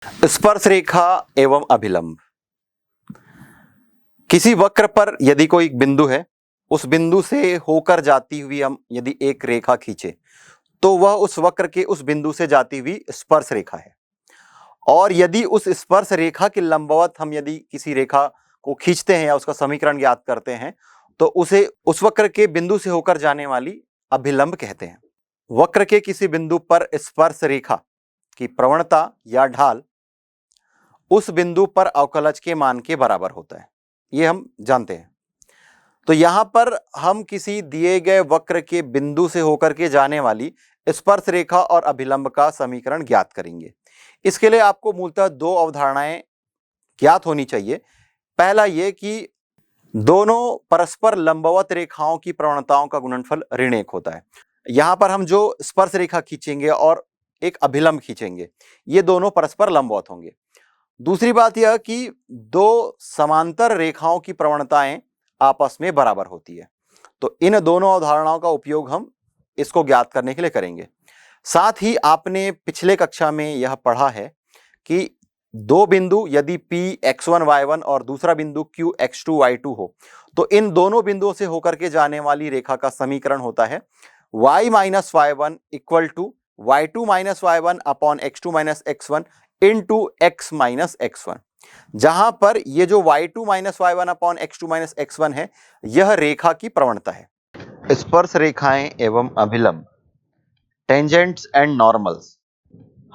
स्पर्श रेखा एवं अभिलंब। किसी वक्र पर यदि कोई बिंदु है, उस बिंदु से होकर जाती हुई हम यदि एक रेखा खींचे तो वह उस वक्र के उस बिंदु से जाती हुई स्पर्श रेखा है। और यदि उस स्पर्श रेखा के लंबवत हम यदि किसी रेखा को खींचते हैं या उसका समीकरण ज्ञात करते हैं तो उसे उस वक्र के बिंदु से होकर जाने वाली अभिलंब कहते हैं। वक्र के किसी बिंदु पर स्पर्श रेखा की प्रवणता या ढाल उस बिंदु पर अवकलज के मान के बराबर होता है, ये हम जानते हैं। तो यहां पर हम किसी दिए गए वक्र के बिंदु से होकर के जाने वाली स्पर्श रेखा और अभिलंब का समीकरण ज्ञात करेंगे। इसके लिए आपको मूलतः दो अवधारणाएं ज्ञात होनी चाहिए। पहला ये कि दोनों परस्पर लंबवत रेखाओं की प्रवणताओं का गुणनफल ऋण 1 होता है। यहां पर हम जो स्पर्श रेखा खींचेंगे और एक अभिलंब खींचेंगे, ये दोनों परस्पर लंबवत होंगे। दूसरी बात यह कि दो समांतर रेखाओं की प्रवणताएं आपस में बराबर होती है। तो इन दोनों अवधारणाओं का उपयोग हम इसको ज्ञात करने के लिए करेंगे। साथ ही आपने पिछले कक्षा में यह पढ़ा है कि दो बिंदु यदि P x1 y1 और दूसरा बिंदु Q x2 y2 हो तो इन दोनों बिंदुओं से होकर के जाने वाली रेखा का समीकरण होता है y minus y1 equal to y2 minus y1 upon x2 minus x1 into x minus x1। जहां पर ये जो y2 minus y1 upon x2 minus x1 है, यह रेखा की प्रवणता है। स्पर्श रेखाएं एवं अभिलंब, टेंजेंट्स एंड नॉर्मल्स।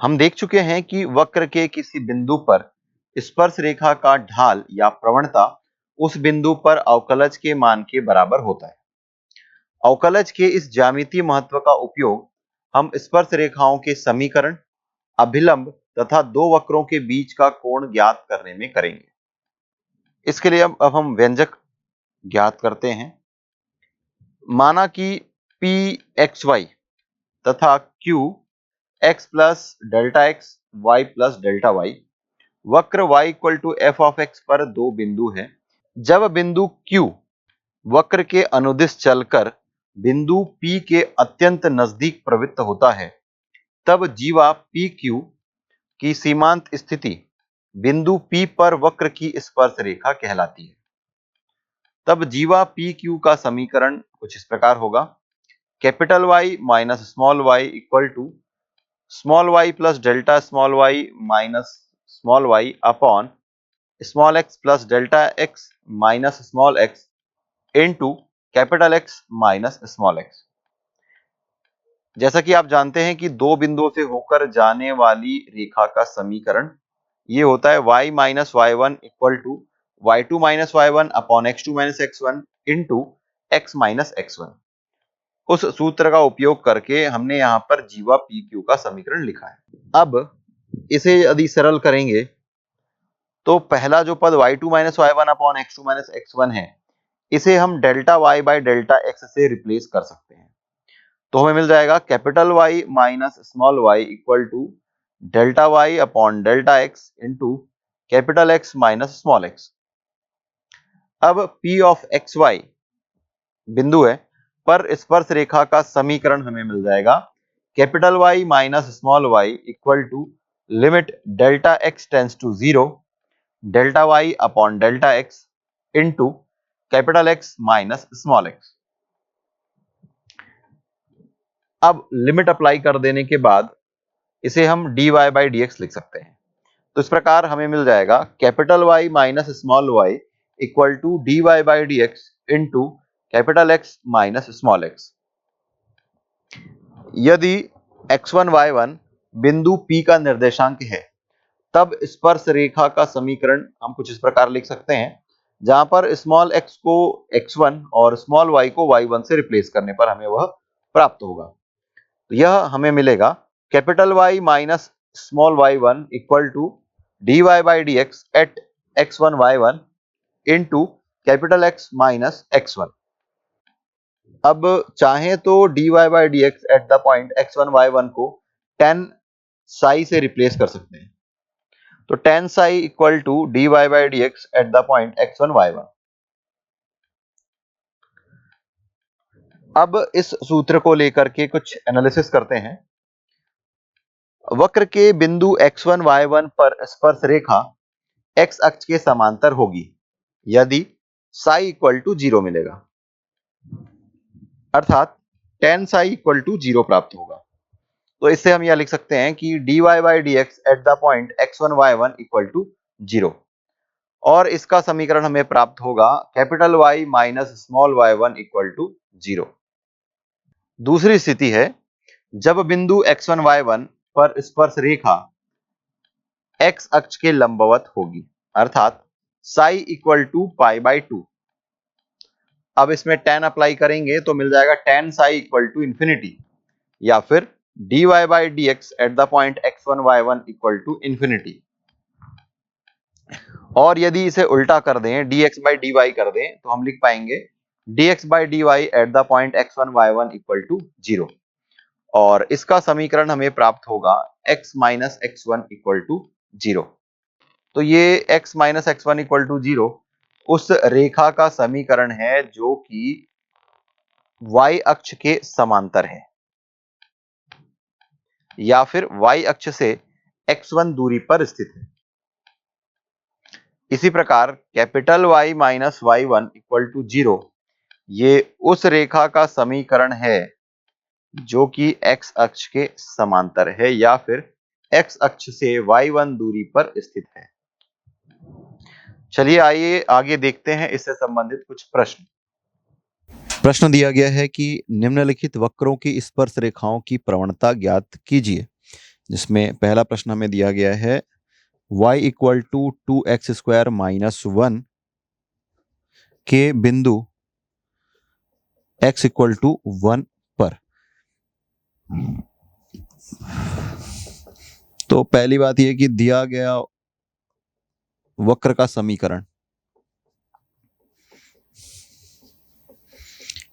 हम देख चुके हैं कि वक्र के किसी बिंदु पर स्पर्श रेखा का ढाल या प्रवणता उस बिंदु पर अवकलज के मान के बराबर होता है। अवकलज के इस ज्यामितीय महत्व का उपयोग हम स्पर्श रेखाओं के समीकरण, अभिलंब तथा दो वक्रों के बीच का कोण ज्ञात करने में करेंगे। इसके लिए अब हम व्यंजक ज्ञात करते हैं। माना कि P xy तथा Q x plus delta x y plus delta y वक्र y equal to f of x पर दो बिंदु है। जब बिंदु Q वक्र के अनुदिश चलकर बिंदु P के अत्यंत नजदीक प्रवृत्त होता है, तब जीवा PQ की सीमांत स्थिति बिंदु P पर वक्र की स्पर्श रेखा कहलाती है। तब जीवा PQ का समीकरण कुछ इस प्रकार होगा। Capital Y minus small y equal to small y plus delta small y minus small y upon small x plus delta x minus small x into capital X minus small x। जैसा कि आप जानते हैं कि दो बिंदुओं से होकर जाने वाली रेखा का समीकरण ये होता है y minus y1 equal to y2 minus y1 upon x2 minus x1 into x minus x1। उस सूत्र का उपयोग करके हमने यहाँ पर जीवा PQ का समीकरण लिखा है। अब इसे यदि सरल करेंगे तो पहला जो पद y2 minus y1 upon x2 minus x1 है, इसे हम delta y by delta x से रिप्लेस कर सकते हैं। तो हमें मिल जाएगा capital Y minus small y equal to delta y upon delta x into capital X minus small x। अब P ऑफ xy बिंदु है पर स्पर्श रेखा का समीकरण हमें मिल जाएगा capital Y minus small y equal to limit delta x tends to 0 delta y upon delta x into capital X minus small x। अब लिमिट अप्लाई कर देने के बाद इसे हम dy बाई dx लिख सकते हैं। तो इस प्रकार हमें मिल जाएगा capital Y minus small y equal to dy by dx into capital X minus small x। यदि x1 y1 बिंदु P का निर्देशांक है, तब स्पर्श रेखा का समीकरण हम कुछ इस प्रकार लिख सकते हैं, जहां पर स्मॉल x को x1 और स्मॉल y को y1 से रिप्लेस करने पर हमें वह प्राप्त होगा। तो यह हमें मिलेगा capital Y minus small y1 equal to dy by dx at x1 y1 into capital X minus x1। अब चाहे तो dy by dx at the point x1 y1 को tan psi से रिप्लेस कर सकते हैं। तो tan psi equal to dy by dx at the point x1 y1। अब इस सूत्र को लेकर के कुछ एनालिसिस करते हैं। वक्र के बिंदु x1 y1 पर स्पर्श रेखा x अक्ष के समांतर होगी यदि साई इक्वल टू 0 मिलेगा, अर्थात tan साई इक्वल टू 0 प्राप्त होगा। तो इससे हम यह लिख सकते हैं कि dy by D x at the point x1 y1 equal to 0, और इसका समीकरण हमें प्राप्त होगा capital Y minus small y1 equal to 0। दूसरी स्थिति है जब बिंदु x1 y1 पर स्पर्श रेखा x अक्ष के लंबवत होगी, अर्थात psi equal to pi by 2। अब इसमें tan अप्लाई करेंगे तो मिल जाएगा tan psi equal to infinity, या फिर dy by D x at the point x1 y1 equal to infinity. और यदि इसे उल्टा कर दें, dx बाई dy कर दें, तो हम लिख पाएंगे dx by dy at the point x1 y1 equal to 0, और इसका समीकरण हमें प्राप्त होगा x minus x1 equal to 0। तो ये x minus x1 equal to 0 उस रेखा का समीकरण है जो कि y अक्ष के समांतर है, या फिर y अक्ष से x1 दूरी पर स्थित है। इसी प्रकार capital Y minus y1 equal to 0 ये उस रेखा का समीकरण है जो कि x अक्ष के समांतर है या फिर x अक्ष से y1 दूरी पर स्थित है। चलिए आइए आगे देखते हैं इससे संबंधित कुछ प्रश्न। प्रश्न दिया गया है कि निम्नलिखित वक्रों की स्पर्श रेखाओं की प्रवणता ज्ञात कीजिए, जिसमें पहला प्रश्न हमें दिया गया है y equal to 2x square minus 1 के बिंदु x इक्वल टू 1 पर। तो पहली बात यह कि दिया गया वक्र का समीकरण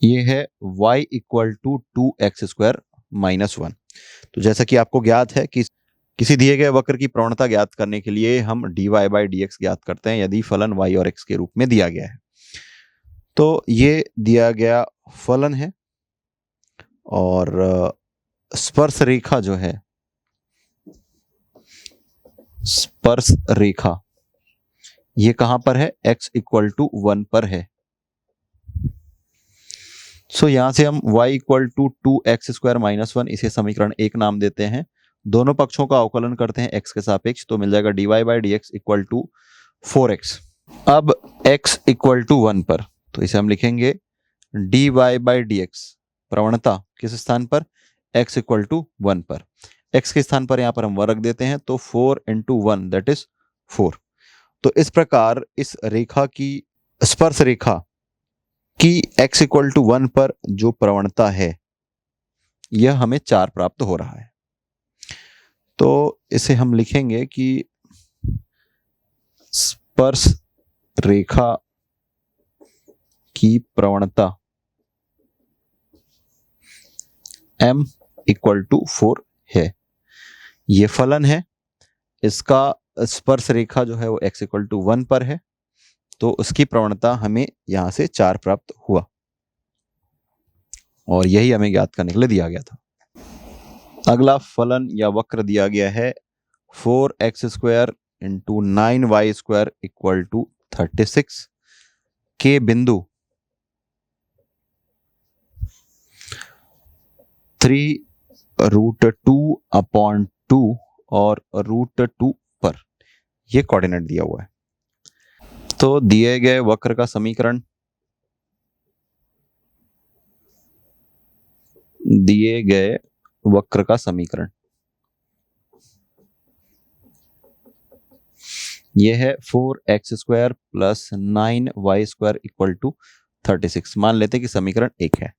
ये है y equal to 2x square minus 1। तो जैसा कि आपको ज्ञात है कि किसी दिए गए वक्र की प्रवणता ज्ञात करने के लिए हम dy बाई डी एक्स ज्ञात करते हैं यदि फलन y और x के रूप में दिया गया है। तो ये दिया गया फलन है और स्पर्श रेखा जो है, स्पर्श रेखा ये कहां पर है, x इक्वल टू 1 पर है। सो यहां से हम y equal to 2x square minus 1 इसे समीकरण 1 नाम देते हैं। दोनों पक्षों का अवकलन करते हैं x के सापेक्ष, तो मिल जाएगा dy by D x equal to 4x। अब x इक्वल टू 1 पर, तो इसे हम लिखेंगे dy बाई डी एक्स प्रवणता किस स्थान पर, x इक्वल टू 1 पर। x के स्थान पर यहां पर हम 1 रख देते हैं, तो 4 इंटू 1 दैट इज 4। तो इस प्रकार इस रेखा की, स्पर्श रेखा की x इक्वल टू 1 पर जो प्रवणता है यह हमें 4 प्राप्त हो रहा है। तो इसे हम लिखेंगे कि स्पर्श रेखा की प्रवणता m इक्वल टू 4 है। यह फलन है, इसका स्पर्श रेखा जो है वो x इक्वल टू 1 पर है, तो उसकी प्रवणता हमें यहां से 4 प्राप्त हुआ, और यही हमें ज्ञात करने के लिए दिया गया था। अगला फलन या वक्र दिया गया है 4x square into 9y square equal to 36 के बिंदु 3√2/2 और √2 पर। यह कोऑर्डिनेट दिया हुआ है। तो दिए गए वक्र का समीकरण, दिए गए वक्र का समीकरण यह है 4x square plus 9y square equal to 36। मान लेते हैं कि समीकरण 1 है।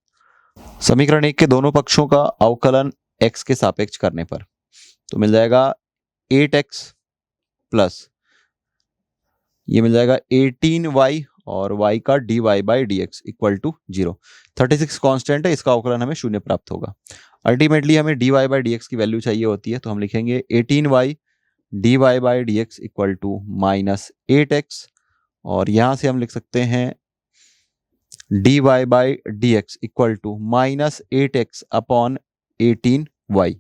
समीकरण 1 के दोनों पक्षों का अवकलन x के सापेक्ष करने पर तो मिल जाएगा 8x प्लस ये मिल जाएगा 18y और y का dy by D x equal to 0। 36 constant है, इसका अवकलन हमें 0 प्राप्त होगा। अल्टीमेटली हमें dy बाई डी एक्स की वैल्यू चाहिए होती है, तो हम लिखेंगे 18y dy by D x equal to minus 8x, और यहां से हम लिख सकते हैं dy by D x equal to minus 8x upon 18y,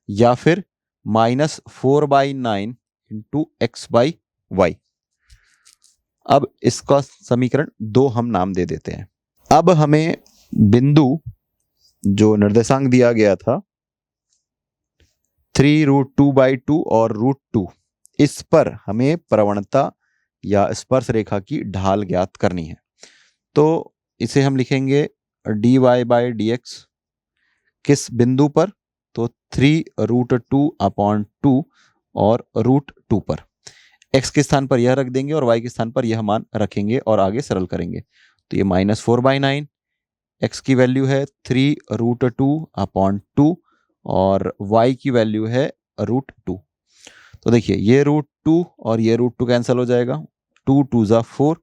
या फिर -4/9 इंटू x/y। अब इसका समीकरण 2 हम नाम दे देते हैं। अब हमें बिंदु जो निर्देशांक दिया गया था 3√2/2 और √2, इस पर हमें प्रवणता या स्पर्श रेखा की ढाल ज्ञात करनी है। तो इसे हम लिखेंगे dy/dx किस बिंदु पर, तो 3√2/2 और √2 पर। x के स्थान पर यह रख देंगे और y के स्थान पर यह मान रखेंगे और आगे सरल करेंगे। तो ये -4/9, x की वैल्यू है 3√2/2 और y की वैल्यू है √2। तो देखिए ये √2 और ये √2 कैंसिल हो जाएगा, 2 2 ज़ा 4,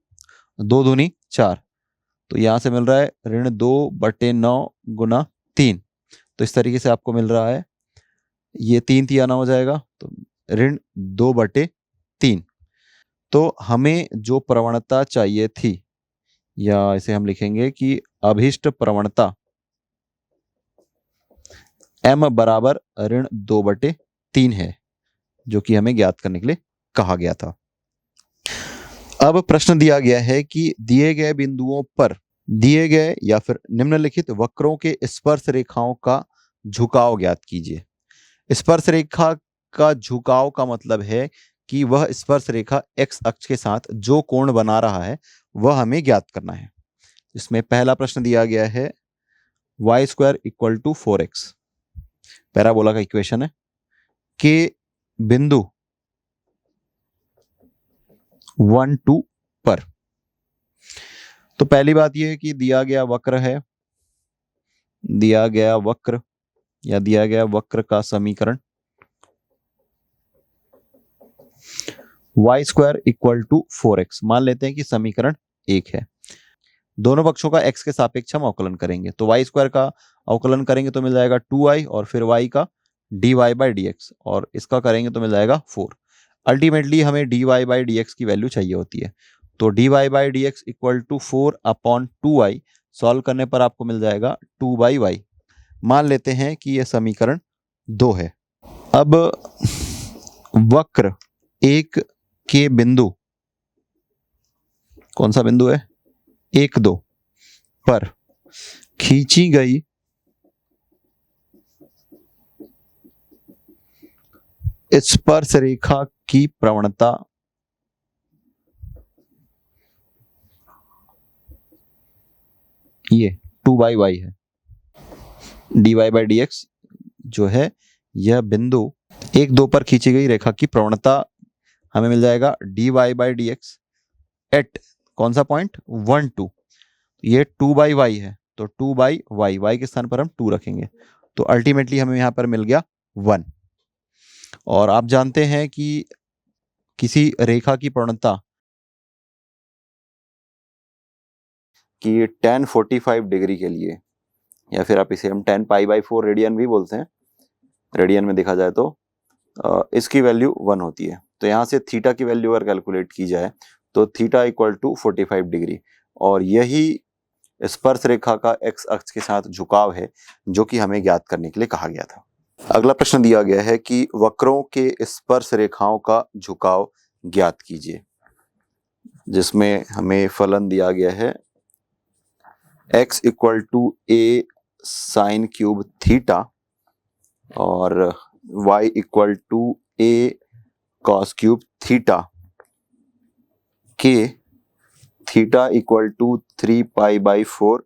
2 दूनी 4, तो यहाँ से मिल रहा है -2/9 गुना 3। तो इस तरीके से आपको मिल रहा है, ये 3 तियाना हो जाएगा, तो -2/3। तो हमें जो प्रवणता चाहिए थी, या इसे हम लिखेंगे कि अभीष्ट प्रवणता m बराबर -2/3 है, जो कि हमें ज्ञात करने के लिए कहा गया था। अब प्रश्न दिया गया है कि दिए गए बिंदुओं पर दिए गए या फिर निम्नलिखित वक्रों के स्पर्श रेखाओं का झुकाव ज्ञात कीजिए। स्पर्श रेखा का झुकाव का मतलब है कि वह स्पर्श रेखा x अक्ष के साथ जो कोण बना रहा है वह हमें ज्ञात करना है। इसमें पहला प्रश्न दिया गया है y² = 4x, पैराबोला का इक्वेशन है, के बिंदु 1 2 पर। तो पहली बात यह है कि दिया गया वक्र है, दिया गया वक्र या दिया गया वक्र का समीकरण y² = 4x, मान लेते हैं कि समीकरण 1 है। दोनों पक्षों का x के सापेक्ष हम अवकलन करेंगे, तो y² का अवकलन करेंगे तो मिल जाएगा 2y और फिर y का dy/dx, और इसका करेंगे तो मिल जाएगा 4। अल्टीमेटली हमें dy/dx की वैल्यू चाहिए होती है, तो dy/dx = 4/2y, सॉल्व करने पर आपको मिल जाएगा 2/y। मान लेते हैं कि यह समीकरण 2 है। अब वक्र 1 के बिंदु, कौन सा बिंदु है, 1 2 पर खींची गई स्पर्श रेखा की प्रवणता ये 2/y है। dy/dx जो है यह बिंदु 1 2 पर खींची गई रेखा की प्रवणता हमें मिल जाएगा dy/dx एट कौन सा पॉइंट 1 2, ये 2/y है, तो 2/y, y के स्थान पर हम 2 रखेंगे, तो अल्टीमेटली हमें यहां पर मिल गया 1। और आप जानते हैं कि किसी रेखा की प्रवणता कि tan 45 डिग्री के लिए, या फिर आप इसे हम tan π/4 रेडियन भी बोलते हैं, रेडियन में देखा जाए तो इसकी वैल्यू 1 होती है। तो यहाँ से थीटा की वैल्यू अगर कैलकुलेट की जाए तो थीटा = 45 डिग्री, और यही स्पर्श रेखा का x अक्ष के साथ झुकाव है जो कि हमें ज्ञात करने के लिए कहा गया था। अगला प्रश्न दिया गया है कि वक्रों के स्पर्श रेखाओं का झुकाव ज्ञात कीजिए, जिसमें हमें फलन दिया गया है x = a sin³ थीटा और y = a cos³ थीटा के थीटा = 3π/4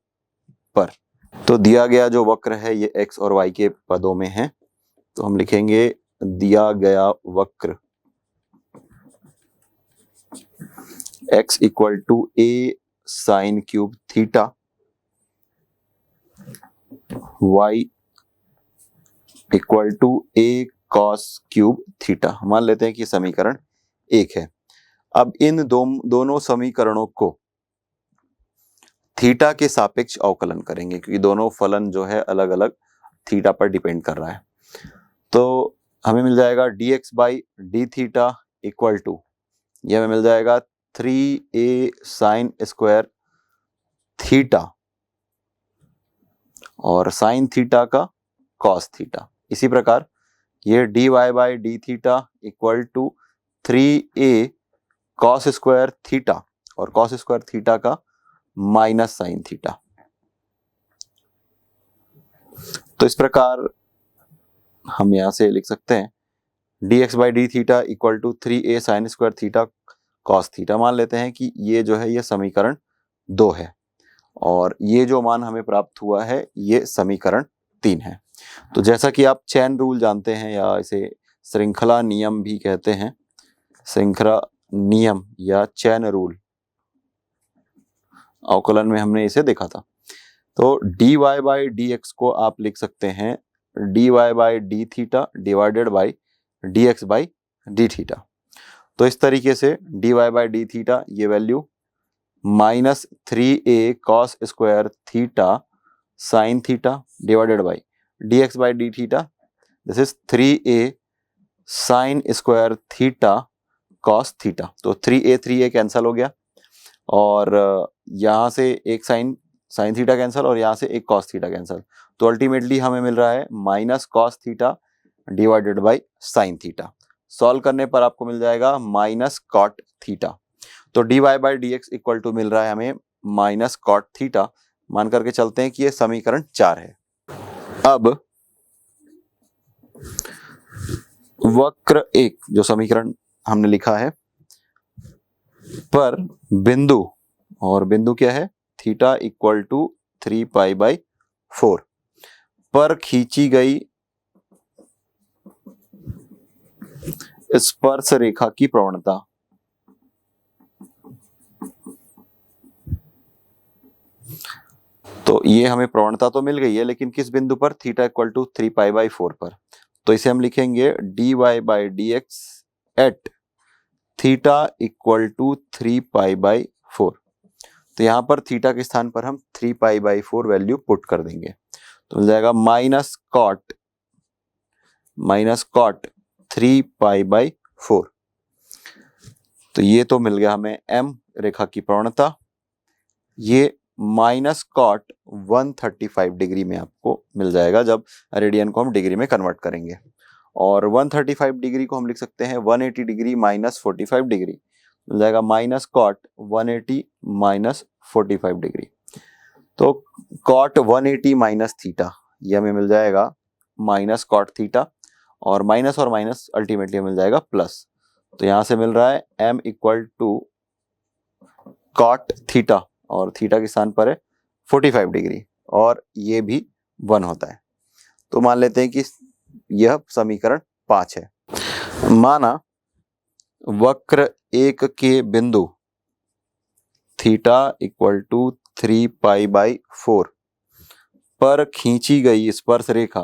पर। तो दिया गया जो वक्र है ये x और y के पदों में है, तो हम लिखेंगे दिया गया वक्र x = a sin³ theta, y = a cos³ theta. मान लेते हैं कि समीकरण 1 है। अब इन दोनों समीकरणों को थीटा के सापेक्ष अवकलन करेंगे, क्योंकि दोनों फलन जो है अलग अलग थीटा पर डिपेंड कर रहा है। तो हमें मिल जाएगा dx/d = यह हमें मिल जाएगा 3a sin² थीटा और साइन थीटा का कॉस थीटा। इसी प्रकार ये dy by d theta equal to 3a cos square theta, और कॉस स्क्वायर थीटा का माइनस साइन थीटा। तो इस प्रकार हम यहां से लिख सकते हैं dx by d theta equal to 3a sine square theta cos theta. मान लेते हैं कि ये जो है ये समीकरण 2 है, और ये जो मान हमें प्राप्त हुआ है ये समीकरण 3 है। तो जैसा कि आप चैन रूल जानते हैं, या इसे श्रृंखला नियम भी कहते हैं, श्रृंखला नियम या चैन रूल, अवकलन में हमने इसे देखा था। तो dy बाई डी एक्स को आप लिख सकते हैं dy by d theta divided by dx by d theta. तो इस तरीके से dy बाई डी थीटा ये value minus 3a cos square theta sine theta divided by dx by d theta, this is 3a sine square theta cos theta. तो 3a cancel हो गया, और यहाँ से एक साइन थीटा कैंसिल, और यहाँ से एक कॉस थीटा कैंसिल। तो अल्टीमेटली हमें मिल रहा है minus cos theta divided by sine theta. Solve करने पर आपको मिल जाएगा माइनस कॉट थीटा। तो dy by D x equal to मिल रहा है हमें माइनस कॉट थीटा। मान करके चलते हैं कि ये समीकरण 4 है। अब वक्र एक जो समीकरण हमने लिखा है पर बिंदु, और बिंदु क्या है theta equal to 3 pi by 4 पर खींची गई स्पर्श रेखा की प्रवणता। तो ये हमें प्रवणता तो मिल गई है, लेकिन किस बिंदु पर, theta equal to 3 pi by 4 पर। तो इसे हम लिखेंगे dy by D x at theta equal to 3 pi by 4। तो यहां पर थीटा के स्थान पर हम 3 पाई बाई 4 वैल्यू पुट कर देंगे, तो मिल जाएगा माइनस कॉट 3 पाई बाई 4। तो ये तो मिल गया हमें m रेखा की प्रवणता। ये माइनस कॉट 135 डिग्री में आपको मिल जाएगा जब रेडियन को हम डिग्री में कन्वर्ट करेंगे, और 135 डिग्री को हम लिख सकते हैं 180 डिग्री माइनस 45 डिग्री, मिल जाएगा माइनस कॉट 180 माइनस 45 डिग्री। तो कॉट 180 माइनस थीटा ये हमें मिल जाएगा माइनस कॉट थीटा, और माइनस अल्टीमेटली मिल जाएगा प्लस। तो यहां से मिल रहा है m equal to cot theta, और थीटा के स्थान पर है 45 डिग्री, और ये भी 1 होता है। तो मान लेते हैं कि यह समीकरण 5 है। माना वक्र एक के बिंदु theta equal to 3 pi by 4 पर खींची गई स्पर्श रेखा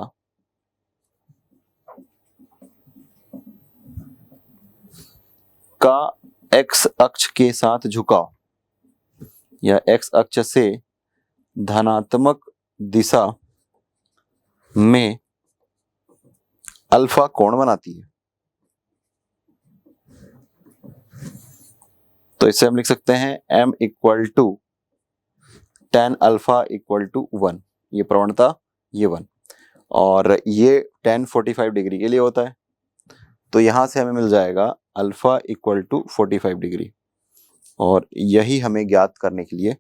का x अक्ष के साथ झुकाव या x अक्ष से धनात्मक दिशा में अल्फा कोण बनाती है। तो इसे हम लिख सकते हैं m equal to tan alpha equal to 1। ये प्रवणता ये 1, और ये tan 45 डिग्री के लिए होता है। तो यहां से हमें मिल जाएगा अल्फा इक्वल टू 45 डिग्री, और यही हमें ज्ञात करने के लिए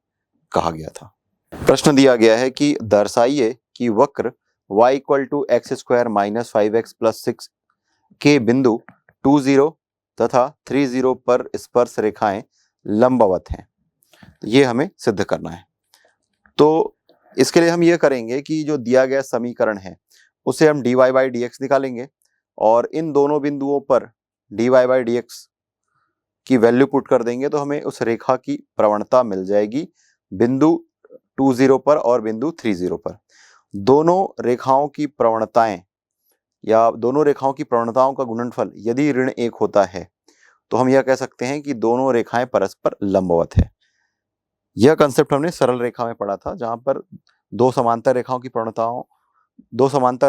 कहा गया था। प्रश्न दिया गया है कि दर्शाइए कि वक्र y equal to x square minus 5x plus 6 के बिंदु 20 तथा 30 पर स्पर्श रेखाएं लंबवत हैं। ये हमें सिद्ध करना है। तो इसके लिए हम ये करेंगे कि जो दिया गया समीकरण है उसे हम dy बाई डी एक्स निकालेंगे, और इन दोनों बिंदुओं पर dy बाई डी एक्स की वैल्यू पुट कर देंगे, तो हमें उस रेखा की प्रवणता मिल जाएगी बिंदु 20 पर और बिंदु 30 पर। दोनों रेखाओं की प्रवणताएं या दोनों रेखाओं की प्रवणताओं का गुणनफल यदि ऋण 1 होता है तो हम यह कह सकते हैं कि दोनों रेखाएं परस्पर लंबवत है। यह कंसेप्ट हमने सरल रेखा में पढ़ा था, जहां पर दो समांतर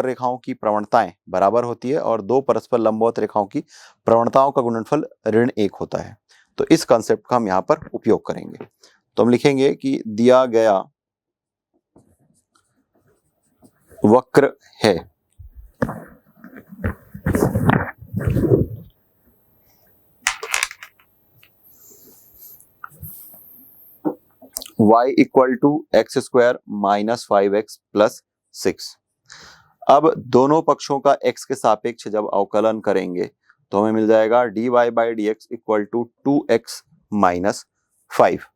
रेखाओं की प्रवणताएं बराबर होती है और दो परस्पर लंबवत रेखाओं की प्रवणताओं का गुणनफल ऋण 1 होता है। तो इस कंसेप्ट का हम यहाँ पर उपयोग करेंगे। तो हम लिखेंगे कि दिया गया वक्र है y equal to x square minus 5x plus 6। अब दोनों पक्षों का x के सापेक्ष जब अवकलन करेंगे तो हमें मिल जाएगा dy by D x equal to 2x minus 5।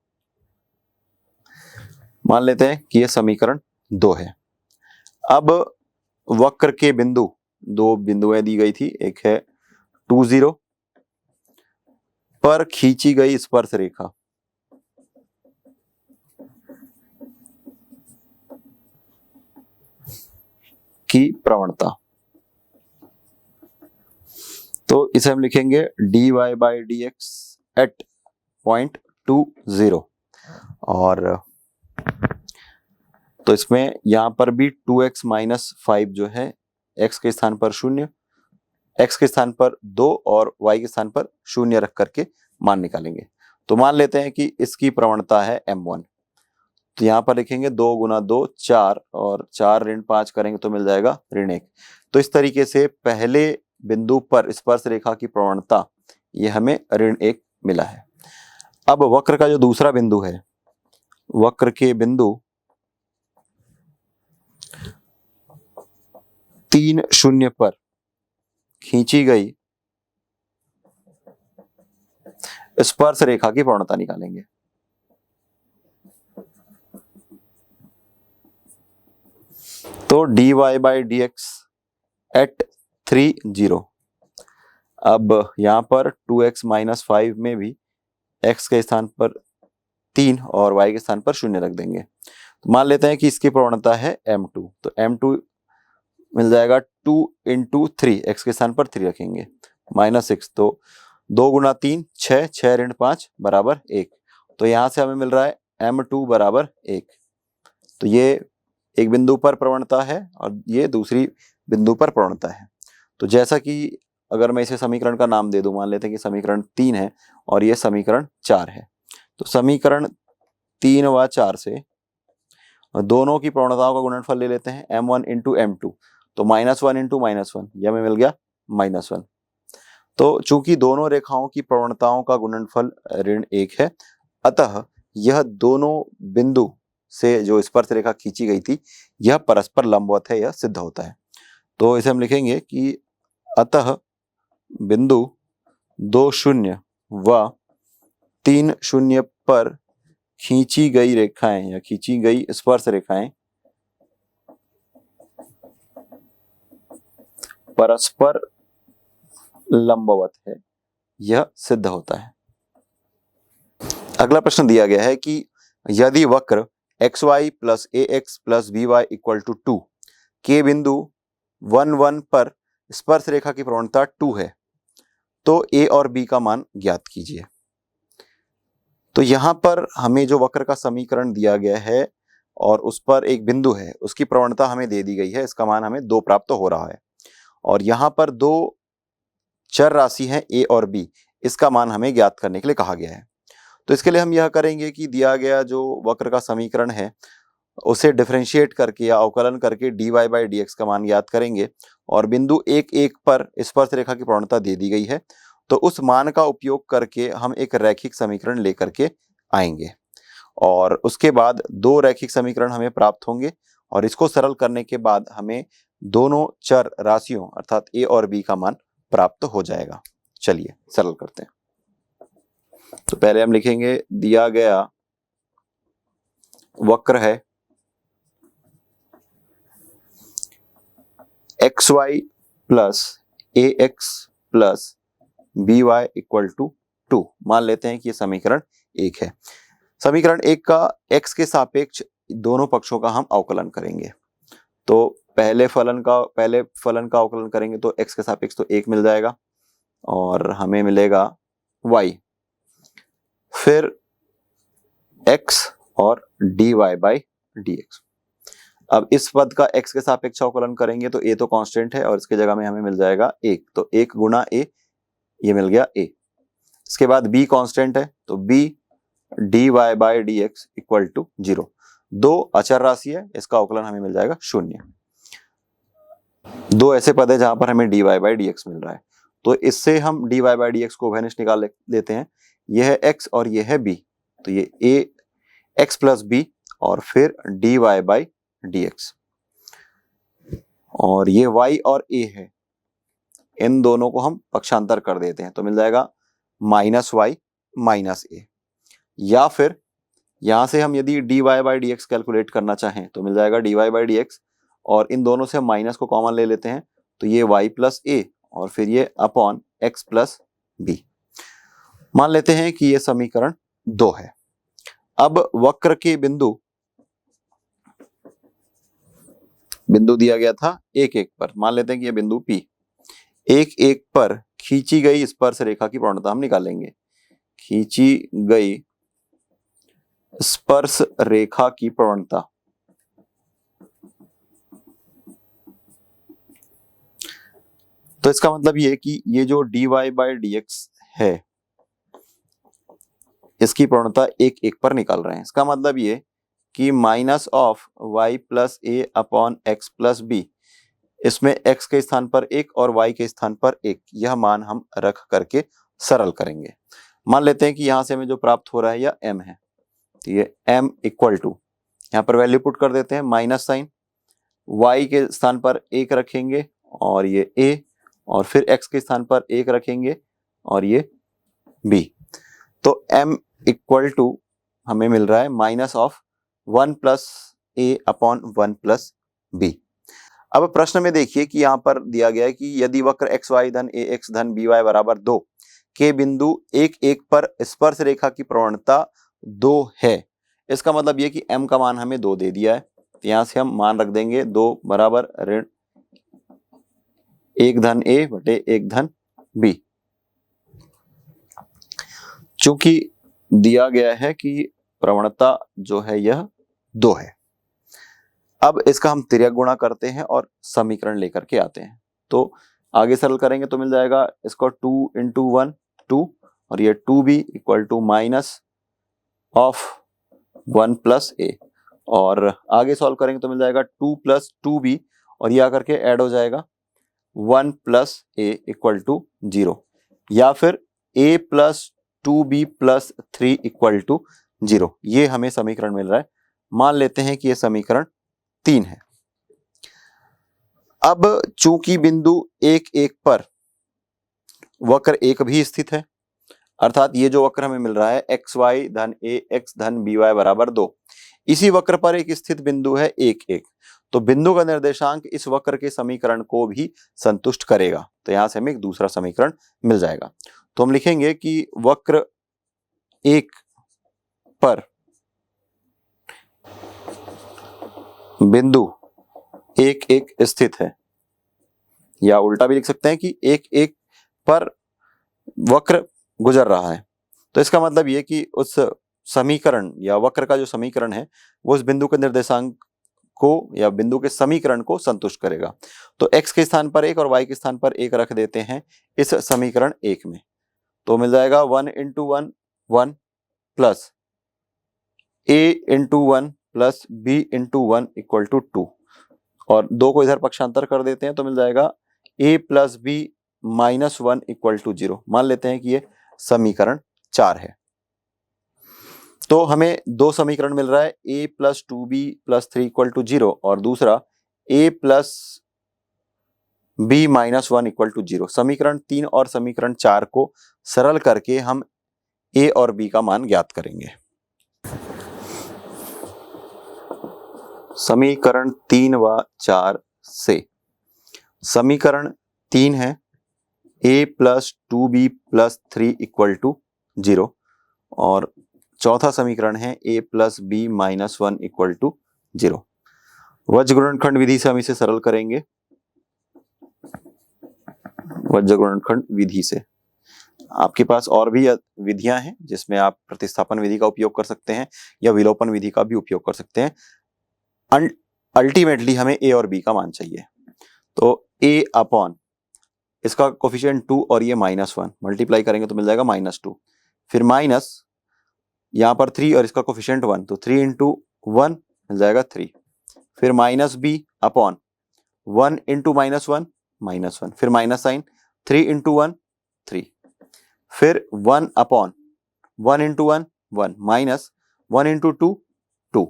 मान लेते हैं कि यह समीकरण 2 है। अब वक्र के बिंदु, दो बिंदुएं दी गई थी, एक है 2 0 पर खींची गई स्पर्श रेखा की प्रवणता, तो इसे हम लिखेंगे dy by D x at point 2 0। और तो इसमें यहां पर भी 2x माइनस 5 जो है x के स्थान पर 0, x के स्थान पर 2 और y के स्थान पर 0 रख करके मान निकालेंगे। तो मान लेते हैं कि इसकी प्रवणता है m1। तो यहां पर लिखेंगे 2 गुना 2 4 और 4 ऋण 5 करेंगे तो मिल जाएगा ऋण 1। तो इस तरीके से पहले बिंदु पर स्पर्श रेखा की प्रवणता ये हमें ऋण 1 मिला है। अब वक्र का जो दूसरा बिंदु है, वक्र के बिंदु 3 0 पर खींची गई स्पर्श रेखा की प्रवणता निकालेंगे। तो dy by D x at 3 0। अब यहां पर 2x माइनस 5 में भी x के स्थान पर 3 और y के स्थान पर 0 रख देंगे। तो मान लेते हैं कि इसकी प्रवणता है m2। तो m2 मिल जाएगा 2 इंटू 3, x के स्थान पर 3 रखेंगे, माइनस 6। तो 2 गुना 3 6, 6 ऋण 5 बराबर 1। तो यहां से हमें मिल रहा है m2 बराबर 1। तो ये एक बिंदु पर प्रवणता है और ये दूसरी बिंदु पर प्रवणता है। तो जैसा कि अगर मैं इसे समीकरण का नाम दे दूं, मान लेते हैं कि समीकरण 3 है और ये समीकरण 4 है। तो समीकरण 3 व 4 से दोनों की प्रवणताओं का गुणनफल ले लेते हैं, m1 इंटू m2। तो -1 इंटू -1, यह हमें मिल गया -1। तो चूंकि दोनों रेखाओं की प्रवणताओं का गुणनफल ऋण 1 है, अतः यह दोनों बिंदु से जो स्पर्श रेखा खींची गई थी यह परस्पर लंबवत है, यह सिद्ध होता है। तो इसे हम लिखेंगे कि अतः बिंदु 2 0 व 3 0 पर खींची गई रेखाएं या खींची गई स्पर्श रेखाएं परस्पर लंबवत है, यह सिद्ध होता है। अगला प्रश्न दिया गया है कि यदि वक्र xy plus ax plus by equal to 2 के बिंदु 1 1 पर स्पर्श रेखा की प्रवणता 2 है तो a और b का मान ज्ञात कीजिए। तो यहां पर हमें जो वक्र का समीकरण दिया गया है और उस पर एक बिंदु है, उसकी प्रवणता हमें दे दी गई है, इसका मान हमें 2 प्राप्त हो रहा है। और यहां पर दो चर राशि है a और b, इसका मान हमें ज्ञात करने के लिए कहा गया है। तो इसके लिए हम यह करेंगे कि दिया गया जो वक्र का समीकरण है उसे डिफरेंशिएट करके या अवकलन करके dy बाई डी एक्स का मान ज्ञात करेंगे। और बिंदु 1 1 पर स्पर्श रेखा की प्रवणता दे दी गई है, तो उस मान का उपयोग करके हम एक रैखिक समीकरण लेकर के आएंगे और उसके बाद दो रैखिक समीकरण हमें प्राप्त होंगे और इसको सरल करने के बाद हमें दोनों चर राशियों अर्थात a और b का मान प्राप्त हो जाएगा। चलिए सरल करते हैं। तो पहले हम लिखेंगे दिया गया वक्र है xy plus ax plus by equal to 2। मान लेते हैं कि ये समीकरण 1 है। समीकरण 1 का x के सापेक्ष दोनों पक्षों का हम अवकलन करेंगे। तो पहले फलन का अवकलन करेंगे तो x के सापेक्ष तो 1 मिल जाएगा और हमें मिलेगा y, फिर x और dy बाई डी एक्स। अब इस पद का x के सापेक्ष अवकलन करेंगे तो a तो कांस्टेंट है और इसके जगह में हमें मिल जाएगा 1। तो 1 गुना a, ये मिल गया a। इसके बाद b कांस्टेंट है तो b dy by D x equal to 0। दो अचर राशि है, इसका अवकलन हमें मिल जाएगा 0। दो ऐसे पद है जहां पर हमें dy बाई डी एक्स मिल रहा है। तो इससे हम dy बाई डी एक्स को वैनिश निकाल लेते हैं। यह है x और यह है b, तो ये a x प्लस बी और फिर dy बाई डी एक्स, और ये y और a है, इन दोनों को हम पक्षांतर कर देते हैं तो मिल जाएगा माइनस वाई माइनस ए। या फिर यहां से हम यदि dy by D x calculate करना चाहें तो मिल जाएगा dy बाई डी एक्स, और इन दोनों से हम माइनस को कॉमन ले लेते हैं तो ये y प्लस ए और फिर ये अपॉन x प्लस बी। मान लेते हैं कि ये समीकरण 2 है। अब वक्र के बिंदु दिया गया था 1 1 पर, मान लेते हैं कि ये बिंदु P 1 1 पर खींची गई स्पर्श रेखा की प्रवणता हम निकालेंगे। खींची गई स्पर्श रेखा की प्रवणता, तो इसका मतलब ये कि ये जो dy बाई डी एक्स है इसकी प्रवणता 1 1 पर निकाल रहे हैं। इसका मतलब ये कि minus of y plus a upon x plus b, इसमें x के स्थान पर 1 और y के स्थान पर 1, यह मान हम रख करके सरल करेंगे। मान लेते हैं कि यहां से हमें जो प्राप्त हो रहा है यह m है, तो ये m इक्वल टू, यहाँ पर वैल्यू पुट कर देते हैं, माइनस साइन, y के स्थान पर 1 रखेंगे और ये a, और फिर x के स्थान पर 1 रखेंगे और ये b, तो m इक्वल टू हमें मिल रहा है minus of 1 plus a upon 1 plus b. अब प्रश्न में देखिए कि यहां पर दिया गया है कि यदि वक्र एक्स वाई धन ए एक्स धन बी वाई बराबर 2 के बिंदु 1 1 पर स्पर्श रेखा की प्रवणता 2 है, इसका मतलब ये कि m का मान हमें 2 दे दिया है, तो यहां से हम मान रख देंगे 2 बराबर ऋण 1 धन ए बटे 1 धन बी। चूंकि दिया गया है कि प्रवणता जो है यह 2 है, अब इसका हम तिर्यक गुणा करते हैं और समीकरण लेकर के आते हैं। तो आगे सरल करेंगे तो मिल जाएगा इसको 2 इंटू 1 2, और ये 2b equal to minus of 1 plus A, और आगे सॉल्व करेंगे तो मिल जाएगा 2 प्लस 2b, और ये आकर के ऐड हो जाएगा 1 प्लस ए इक्वल टू 0, या फिर a plus 2b plus 3 equal to 0। ये हमें समीकरण मिल रहा है। मान लेते हैं कि यह समीकरण 3 है। अब चूंकि बिंदु 1 1 पर वक्र 1 भी स्थित है, अर्थात ये जो वक्र हमें मिल रहा है एक्स वाई धन ए एक्स धन बी वाई बराबर 2, इसी वक्र पर एक स्थित बिंदु है 1 1, तो बिंदु का निर्देशांक इस वक्र के समीकरण को भी संतुष्ट करेगा, तो यहां से हमें एक दूसरा समीकरण मिल जाएगा। तो हम लिखेंगे कि वक्र 1 पर बिंदु 1 1 स्थित है, या उल्टा भी लिख सकते हैं कि 1 1 पर वक्र गुजर रहा है, तो इसका मतलब ये कि उस समीकरण या वक्र का जो समीकरण है वो उस बिंदु के निर्देशांक को या बिंदु के समीकरण को संतुष्ट करेगा। तो x के स्थान पर 1 और y के स्थान पर 1 रख देते हैं इस समीकरण 1 में, तो मिल जाएगा 1 into 1 1 plus a into 1 plus b into 1 equal to 2, और 2 को इधर पक्षांतर कर देते हैं तो मिल जाएगा a plus b minus 1 equal to 0। मान लेते हैं कि ये समीकरण 4 है। तो हमें 2 समीकरण मिल रहा है, a plus 2b plus 3 equal to 0 और दूसरा a plus b minus 1 equal to 0। समीकरण 3 और समीकरण 4 को सरल करके हम a और b का मान ज्ञात करेंगे। समीकरण 3 व 4 से, समीकरण 3 है a plus 2b plus 3 equal to 0, और चौथा समीकरण है a plus b minus 1 equal to 0। वज्र गुणनखंड विधि से हम इसे सरल करेंगे। वज्र गुणनखंड विधि से आपके पास और भी विधियां हैं जिसमें आप प्रतिस्थापन विधि का उपयोग कर सकते हैं या विलोपन विधि का भी उपयोग कर सकते हैं। अल्टीमेटली हमें a और b का मान चाहिए, तो a अपॉन इसका कोफिशिएंट 2 और ये माइनस 1 मल्टीप्लाई करेंगे तो मिल जाएगा माइनस 2, फिर माइनस यहाँ पर 3 और इसका कोफिशिएंट 1, तो 3 इंटू 1 मिल जाएगा 3, फिर minus b upon 1 into minus 1 minus 1, फिर माइनस साइन 3 इंटू 1 3, फिर 1 अपॉन 1 इंटू 1 1 माइनस 1 इंटू 2 2।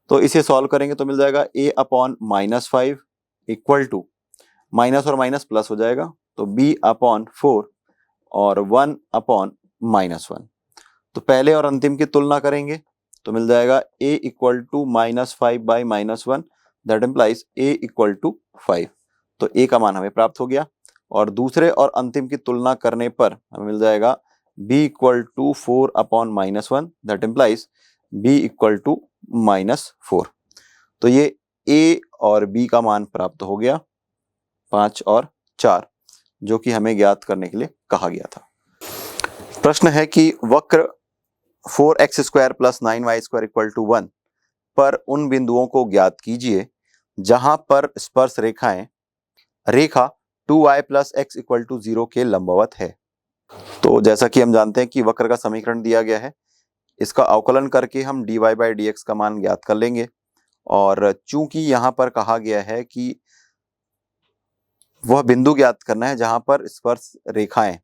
तो इसे सॉल्व करेंगे तो मिल जाएगा a upon -5 equal to minus और माइनस प्लस हो जाएगा, तो b अपॉन 4 और 1 अपॉन -1। तो पहले और अंतिम की तुलना करेंगे तो मिल जाएगा a equal to -5 by -1, that implies a equal to 5। तो a का मान हमें प्राप्त हो गया, और दूसरे और अंतिम की तुलना करने पर हमें मिल जाएगा b equal to 4 upon -1, that implies b equal to -4। तो ये a और b का मान प्राप्त हो गया 5 और 4, जो कि हमें ज्ञात करने के लिए कहा गया था। प्रश्न है कि वक्र 4x² plus 9y² equal to 1 पर उन बिंदुओं को ज्ञात कीजिए जहां पर स्पर्श रेखाएं रेखा 2y plus x equal to 0 के लंबवत है। तो जैसा कि हम जानते हैं कि वक्र का समीकरण दिया गया है, इसका अवकलन करके हम dy बाई dx का मान ज्ञात कर लेंगे। और चूंकि यहां पर कहा गया है कि वह बिंदु ज्ञात करना है जहां पर स्पर्श रेखाएं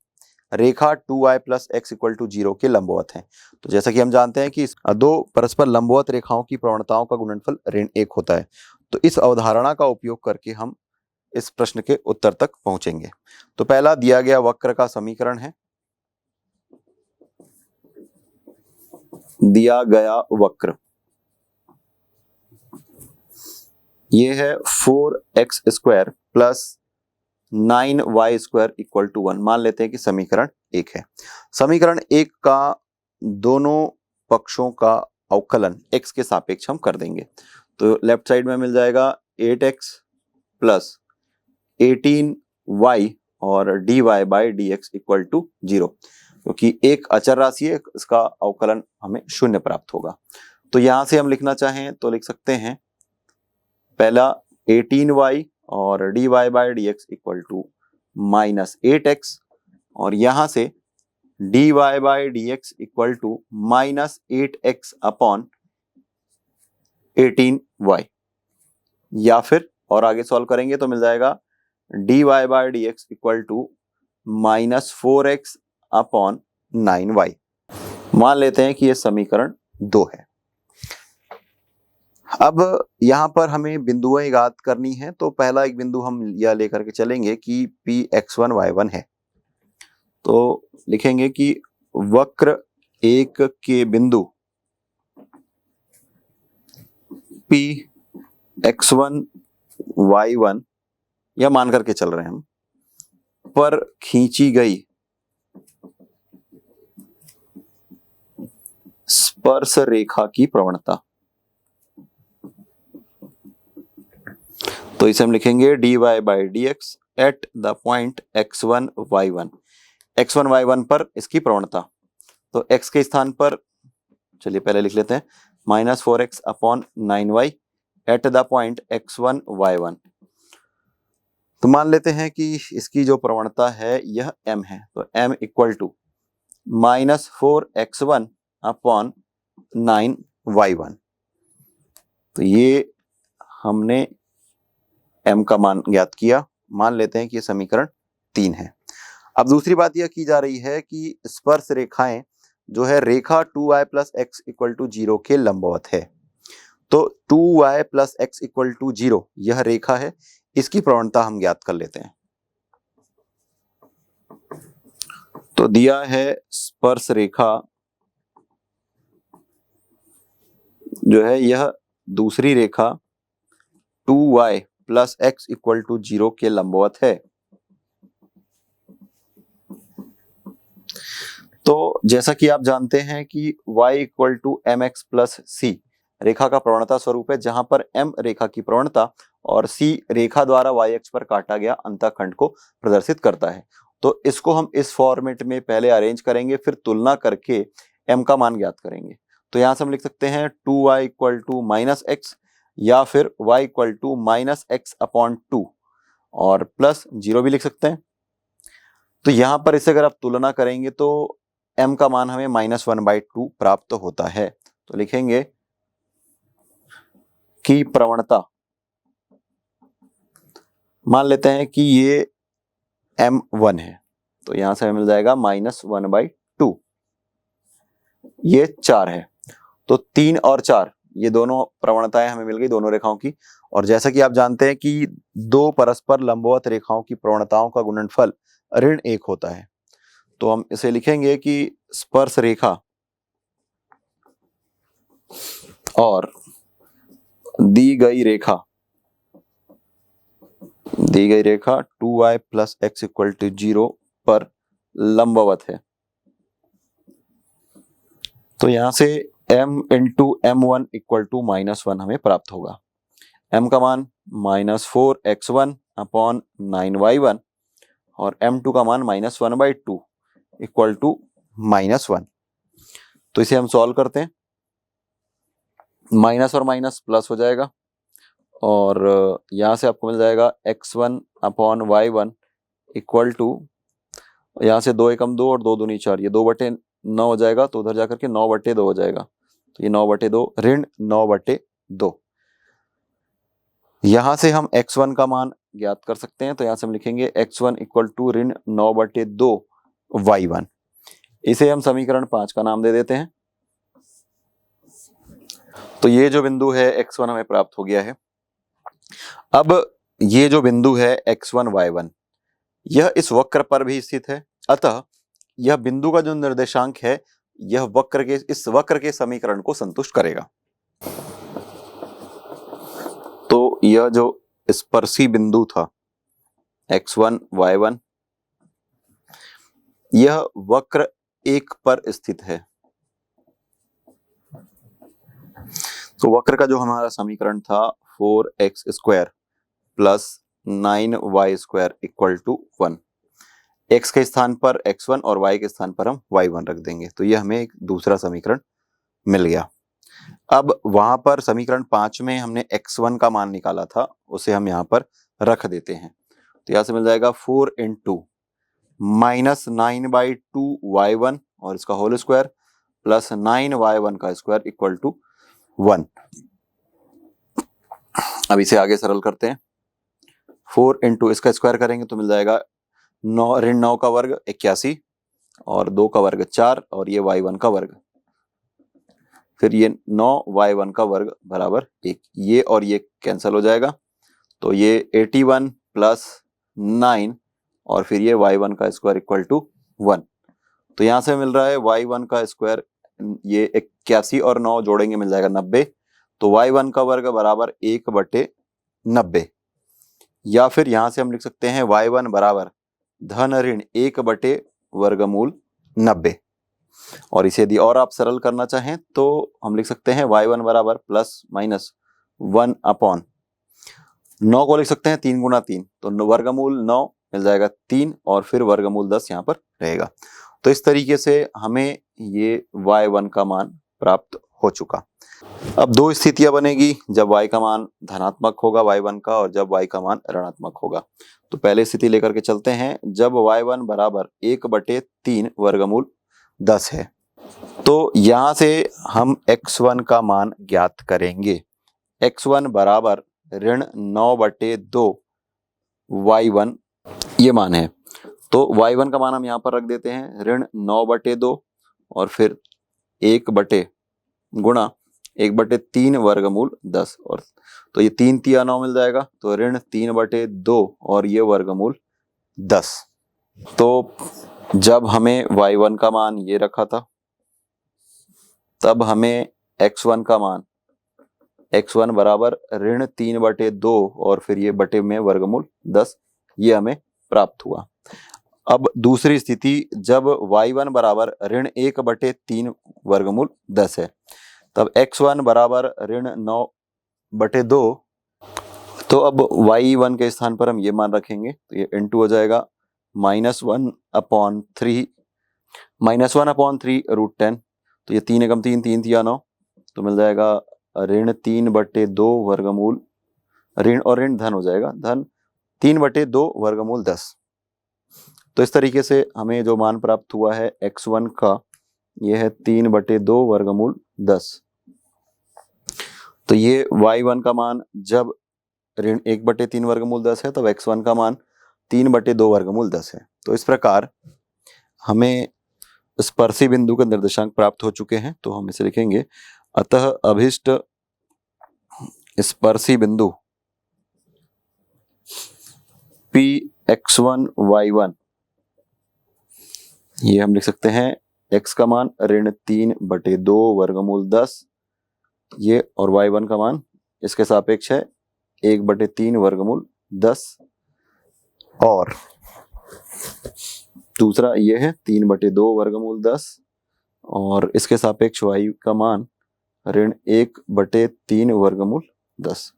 रेखा 2y plus x equal to 0 के लंबवत हैं। तो जैसा कि हम जानते हैं कि दो परस्पर लंबवत रेखाओं की प्रवणताओं का गुणनफल ऋण 1 होता है। तो इस अवधारणा का उपयोग करके हम इस प्रश्न के उत्तर तक पहुंचेंगे। तो पहला दिया गया वक्र का समीकरण है, दिया गया वक्र ये है 4x² plus 9y² equal to 1। मान लेते हैं कि समीकरण 1 है। समीकरण 1 का दोनों पक्षों का अवकलन x के सापेक्ष हम कर देंगे। तो लेफ्ट साइड में मिल जाएगा 8x प्लस 18y और dy by dx equal to 0, क्योंकि एक अचर राशि है, इसका अवकलन हमें 0 प्राप्त होगा। तो यहां से हम लिखना चाहें तो लिख सकते हैं, पहला 18y और dy by dx equal to -8x, और यहां से dy by dx equal to -8x upon 18y, या फिर और आगे सॉल्व करेंगे तो मिल जाएगा dy by dx equal to -4x upon 9y। मान लेते हैं कि यह समीकरण 2 है। अब यहां पर हमें बिंदुएं ज्ञात करनी है, तो पहला एक बिंदु हम यह लेकर के चलेंगे कि Px1 y1 है। तो लिखेंगे कि वक्र 1 के बिंदु Px1 y1 यह मान करके चल रहे हैं हम, पर खींची गई स्पर्श रेखा की प्रवणता, तो इसे हम लिखेंगे dy by dx at the point x1 y1। x1 y1 पर इसकी प्रवणता, तो x के स्थान पर चलिए पहले लिख लेते हैं -4x upon 9y eight the point x1 y1। तो मान लेते हैं कि इसकी जो प्रवणता है यह m है, तो m equal to -4x1 upon 9y1। तो ये हमने m का मान ज्ञात किया। मान लेते हैं कि ये समीकरण 3 है। अब दूसरी बात यह की जा रही है कि स्पर्श रेखाएं जो है रेखा 2y plus x equal to 0 के लंबवत है। तो 2y plus x equal to 0 यह रेखा है, इसकी प्रवणता हम ज्ञात कर लेते हैं। तो दिया है स्पर्श रेखा जो है यह दूसरी रेखा 2y plus x equal to 0 के लंबवत है। तो जैसा कि आप जानते हैं कि y equal to mx plus c रेखा का प्रवणता स्वरूप है, जहां पर m रेखा की प्रवणता और c रेखा द्वारा y अक्ष पर काटा गया अंतःखंड को प्रदर्शित करता है। तो इसको हम इस फॉर्मेट में पहले अरेंज करेंगे, फिर तुलना करके m का मान ज्ञात करेंगे। तो यहां से हम लिख सकते हैं 2y इक्वल टू -x, या फिर y equal to -x upon 2 और प्लस 0 भी लिख सकते हैं। तो यहां पर इसे अगर आप तुलना करेंगे तो m का मान हमें -1/2 प्राप्त होता है। तो लिखेंगे कि प्रवणता, मान लेते हैं कि ये m1 है, तो यहां से हमें मिल जाएगा -1/2। ये 4 है, तो 3 और 4 ये दोनों प्रवणताएं हमें मिल गई दोनों रेखाओं की। और जैसा कि आप जानते हैं कि दो परस्पर लंबवत रेखाओं की प्रवणताओं का गुणनफल ऋण 1 होता है, तो हम इसे लिखेंगे कि स्पर्श रेखा और दी गई रेखा 2y + x = 0 पर लंबवत है। तो यहां से m × m1 = -1 हमें प्राप्त होगा। m का मान -4x1 / 9y1 और m2 का मान -1/2 = -1। तो इसे हम सॉल्व करते हैं, माइनस और माइनस प्लस हो जाएगा और यहाँ से आपको मिल जाएगा x1 / y1 = यहाँ से 2 एकम 2 और 2 दूनी 4, ये 2/9 हो जाएगा, तो उधर जाकर के 9/2 हो जाएगा, तो ये 9/2 ऋण 9/2। यहाँ से हम x1 का मान ज्ञात कर सकते हैं, तो यहाँ से हम लिखेंगे x1 = ऋण 9/2 y1। इसे हम समीकरण 5 का नाम दे देते हैं। तो ये जो बिंदु है x1 हमें प्राप्त हो गया है। अब ये जो बिंदु है x1 y1 यह इस वक्र पर भी स्थित है, अतः यह बिंदु का जो निर्देशांक है यह इस वक्र के समीकरण को संतुष्ट करेगा। तो यह जो स्पर्शी बिंदु था x1 y1 यह वक्र 1 पर स्थित है। तो वक्र का जो हमारा समीकरण था 4x² + 9y² = 1, x के स्थान पर x1 और y के स्थान पर हम y1 रख देंगे, तो ये हमें एक दूसरा समीकरण मिल गया। अब वहां पर समीकरण 5 में हमने x1 का मान निकाला था, उसे हम यहाँ पर रख देते हैं, तो यहाँ से मिल जाएगा 4 × -9/2 y1 और इसका होल स्क्वायर + 9y1 का स्क्वायर = 1। अब इसे आगे सरल करते हैं, 4 × इसका स्क्वायर करेंगे तो मिल जाएगा 9 ऋण 9 का वर्ग 81 और 2 का वर्ग 4 और ये y1 का वर्ग, फिर ये 9y1 का वर्ग बराबर 1, ये और ये कैंसिल हो जाएगा, तो ये 81 + 9 और फिर ये y1 का स्क्वायर = 1। तो यहाँ से मिल रहा है y1 का स्क्वायर, ये 81 और 9 जोड़ेंगे मिल जाएगा 90, तो y1 का वर्ग बराबर 1/90, या फिर यहाँ से हम लिख सकते हैं y1 बराबर धन ऋण 1/वर्गमूल 90। और इसे यदि और आप सरल करना चाहें तो हम लिख सकते हैं y1 बराबर ±1/9 को लिख सकते हैं 3 × 3, तो वर्गमूल 9 मिल जाएगा 3 और फिर वर्गमूल 10 यहाँ पर रहेगा। तो इस तरीके से हमें ये y1 का मान प्राप्त हो चुका। अब दो स्थितियां बनेगी, जब y का मान धनात्मक होगा y1 का और जब y का मान ऋणात्मक होगा। तो पहले स्थिति लेकर के चलते हैं, जब y1 बराबर 1/3 वर्गमूल 10 है, तो यहां से हम x1 का मान ज्ञात करेंगे। x1 बराबर ऋण 9/2 y1 ये मान है, तो y1 का मान हम यहाँ पर रख देते हैं ऋण 9/2 और फिर 1/3 वर्गमूल 10, और तो ये 3 × 3 = 9 मिल जाएगा, तो ऋण 3/2 और ये वर्गमूल 10। तो जब हमें y1 का मान ये रखा था, तब हमें x1 का मान x1 बराबर ऋण 3/2 और फिर ये बटे में वर्गमूल 10 ये हमें प्राप्त हुआ। अब दूसरी स्थिति, जब y1 बराबर ऋण 1/3 वर्गमूल 10 है, तब x1 बराबर ऋण 9/2, तो अब y1 के स्थान पर हम ये मान रखेंगे, तो ये * हो जाएगा -1/3 √10, तो ये 3 × 3 3 × 9, तो मिल जाएगा ऋण 3/2 वर्गमूल, ऋण और ऋण धन हो जाएगा, धन 3/2 वर्गमूल 10। तो इस तरीके से हमें जो मान प्राप्त हुआ है x1 का, यह है 3/2 वर्गमूल 10। तो ये y1 का मान जब ऋण 1/3 वर्गमूल 10 है, तब x1 का मान 3/2 वर्गमूल 10 है। तो इस प्रकार हमें स्पर्शी बिंदु के निर्देशांक प्राप्त हो चुके हैं। तो हम इसे लिखेंगे, अतः अभिष्ट स्पर्शी बिंदु Px1 y1, ये हम लिख सकते हैं x का मान -3/2 वर्गमूल 10, ये, और y1 का मान इसके सापेक्ष है 1/3 वर्गमूल 10, और दूसरा ये है 3/2 वर्गमूल 10, और इसके सापेक्ष y का मान -1/3 वर्गमूल 10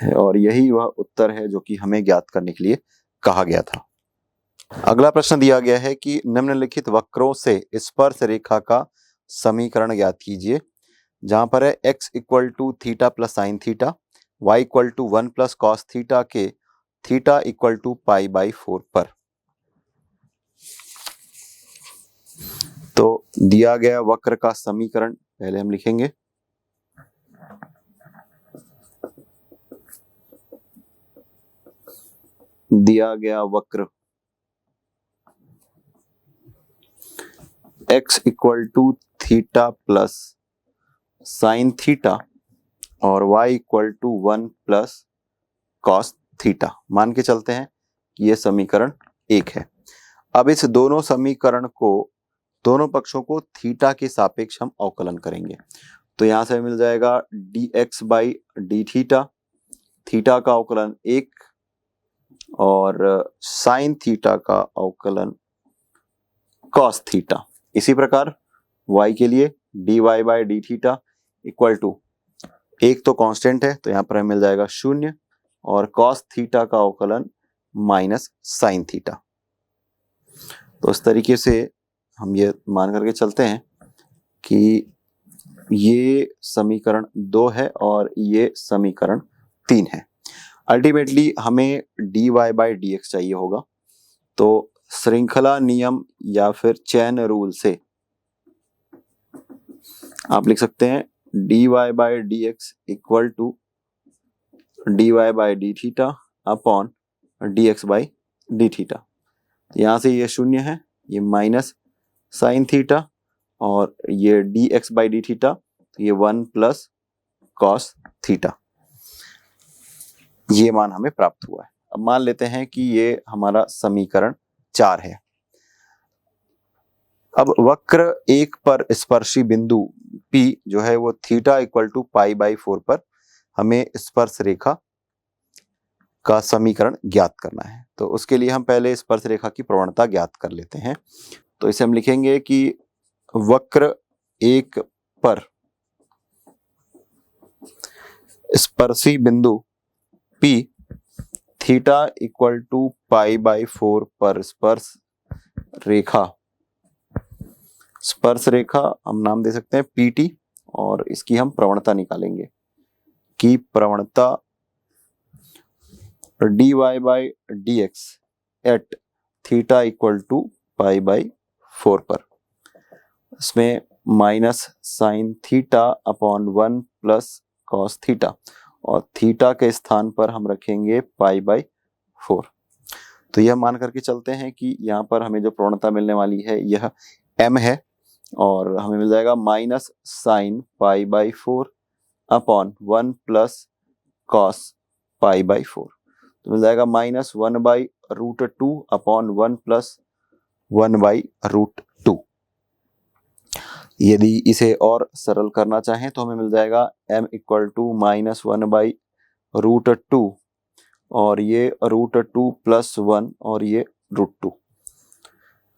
है, और यही वह उत्तर है जो कि हमें ज्ञात करने के लिए कहा गया था। अगला प्रश्न दिया गया है कि निम्नलिखित वक्रों से स्पर्श रेखा का समीकरण ज्ञात कीजिए, जहां पर है x = theta plus sine theta, y = 1 plus cos theta के थीटा = π/4 पर। तो दिया गया वक्र का समीकरण पहले हम लिखेंगे, दिया गया वक्र x = theta plus sine theta और y = 1 प्लस कॉस थीटा, मान के चलते हैं कि यह समीकरण 1 है। अब इस दोनों समीकरण को, दोनों पक्षों को थीटा के सापेक्ष हम अवकलन करेंगे। तो यहां से मिल जाएगा dx/d थीटा, थीटा का अवकलन 1, और साइन थीटा का अवकलन कॉस थीटा। इसी प्रकार y के लिए dy/d थीटा इक्वल टू, एक तो कांस्टेंट है तो यहां पर हमें मिल जाएगा 0, और कॉस थीटा का अवकलन माइनस साइन थीटा। तो इस तरीके से हम ये मान करके चलते हैं कि ये समीकरण 2 है और ये समीकरण 3 है। अल्टीमेटली हमें dy/dx चाहिए होगा। तो श्रृंखला नियम या फिर चैन रूल से आप लिख सकते हैं dy/dx equal to dy/d theta upon dx/d theta. यहां से ये 0 है, ये माइनस साइन थीटा, और ये dx/d थीटा, ये 1 प्लस कॉस थीटा। ये मान हमें प्राप्त हुआ है। अब मान लेते हैं कि ये हमारा समीकरण 4 है। अब वक्र 1 पर स्पर्शी बिंदु P जो है वो थीटा = π/4 पर हमें स्पर्श रेखा का समीकरण ज्ञात करना है। तो उसके लिए हम पहले स्पर्श रेखा की प्रवणता ज्ञात कर लेते हैं। तो इसे हम लिखेंगे कि वक्र 1 पर स्पर्शी बिंदु P थीटा = π/4 पर स्पर्श रेखा हम नाम दे सकते हैं PT, और इसकी हम प्रवणता निकालेंगे कि प्रवणता dy/dx एट थीटा = π/4 पर, इसमें minus sine theta upon 1 plus cos theta, और थीटा के स्थान पर हम रखेंगे π/4। तो यह मान करके चलते हैं कि यहाँ पर हमें जो प्रवणता मिलने वाली है यह m है, और हमें मिल जाएगा minus sine π/4 upon 1 plus cos π/4। तो मिल जाएगा -1/√2 अपॉन 1 प्लस 1/√2। यदि इसे और सरल करना चाहें तो हमें मिल जाएगा m = -1/√2, और ये √2 प्लस 1, और ये √2,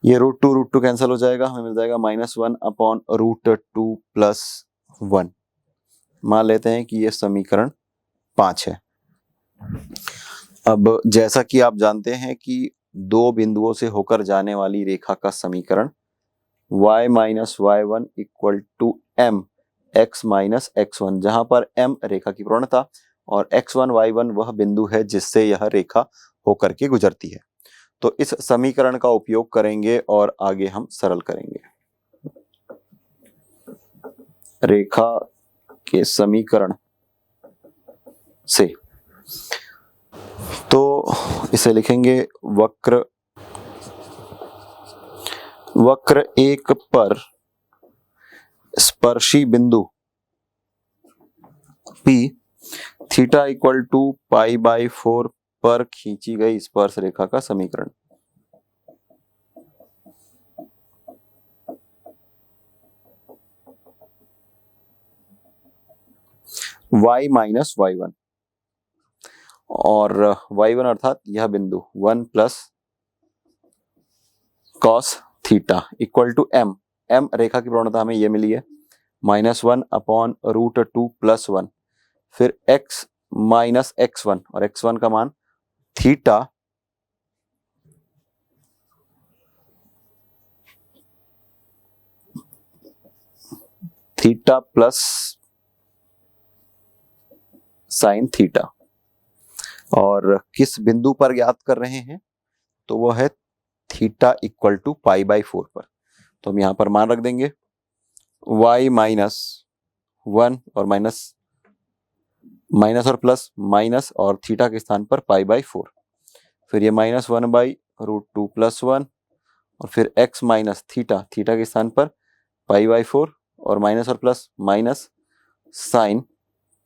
ये √2 कैंसिल हो जाएगा, हमें मिल जाएगा -1 अपॉन √2 प्लस 1। मान लेते हैं कि ये समीकरण 5 है। अब जैसा कि आप जानते हैं कि दो बिंदुओं से होकर जाने वाली रेखा का समीकरण y - y1 = m x - x1, जहां पर m रेखा की प्रवणता और x1 y1 वह बिंदु है जिससे यह रेखा होकर के गुजरती है। तो इस समीकरण का उपयोग करेंगे और आगे हम सरल करेंगे। रेखा के समीकरण से तो इसे लिखेंगे वक्र एक पर स्पर्शी बिंदु P theta equal to pi by 4 पर खींची गई स्पर्श रेखा का समीकरण। y माइनस y1 और y1 अर्थात यह बिंदु 1 plus cos theta equal to m। m रेखा की प्रवणता हमें ये मिली है -1 अपॉन √2 प्लस 1, फिर x माइनस x1 और x1 का मान थीटा प्लस साइन थीटा। और किस बिंदु पर ज्ञात कर रहे हैं, तो वो है theta equal to pi by 4 पर। तो हम यहां पर मान रख देंगे y माइनस 1 और माइनस और प्लस माइनस और थीटा के स्थान पर पाई बाई 4, फिर ये -1 बाई √2 प्लस 1 और फिर x माइनस थीटा के स्थान पर पाई बाई 4 और माइनस और plus minus sine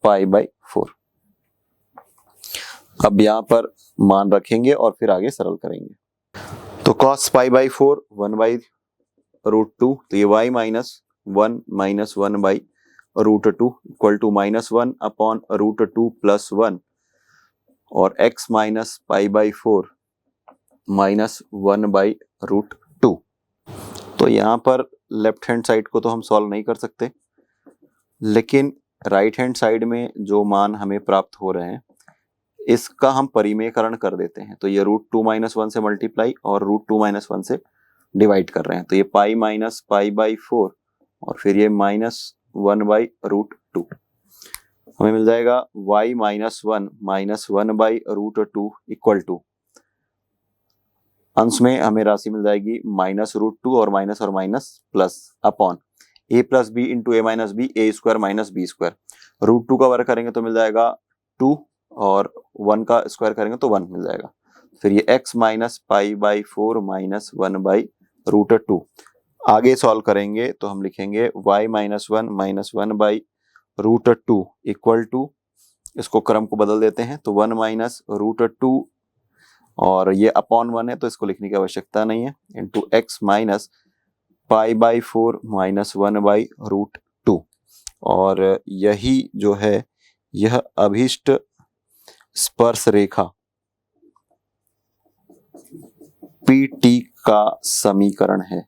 pi by 4। अब यहां पर मान रखेंगे और फिर आगे सरल करेंगे। तो cos पाई बाई 4 1 बाई √2, तो ये y minus 1 by √2 equal to -1 upon √2 plus 1 और x minus pi by 4 -1 by √2। तो यहाँ पर लेफ्ट हैंड साइड को तो हम सॉल्व नहीं कर सकते, लेकिन राइट हैंड साइड में जो मान हमें प्राप्त हो रहे हैं इसका हम परिमेयकरण कर देते हैं। तो ये √2 - 1 से मल्टीप्लाई और √2 - 1 से डिवाइड कर रहे हैं, तो ये पाई माइनस पाई बाई 4 और फिर ये -1 बाई √2। हमें मिल जाएगा y minus 1 by √2 equal to, अंश में हमें राशि मिल जाएगी -√2 और minus plus upon a plus b into a minus b, a square minus b square. √2 का वर्ग करेंगे तो मिल जाएगा 2 और 1 का स्क्वायर करेंगे तो 1 मिल जाएगा। फिर ये x minus pi by 4 -1 by √2। आगे सॉल्व करेंगे तो हम लिखेंगे y minus 1 by √2 equal to, इसको क्रम को बदल देते हैं तो 1 माइनस √2 और ये अपॉन 1 है तो इसको लिखने की आवश्यकता नहीं है, into x minus pi by 4 -1 by √2। और यही जो है यह अभीष्ट स्पर्श रेखा PT का समीकरण है।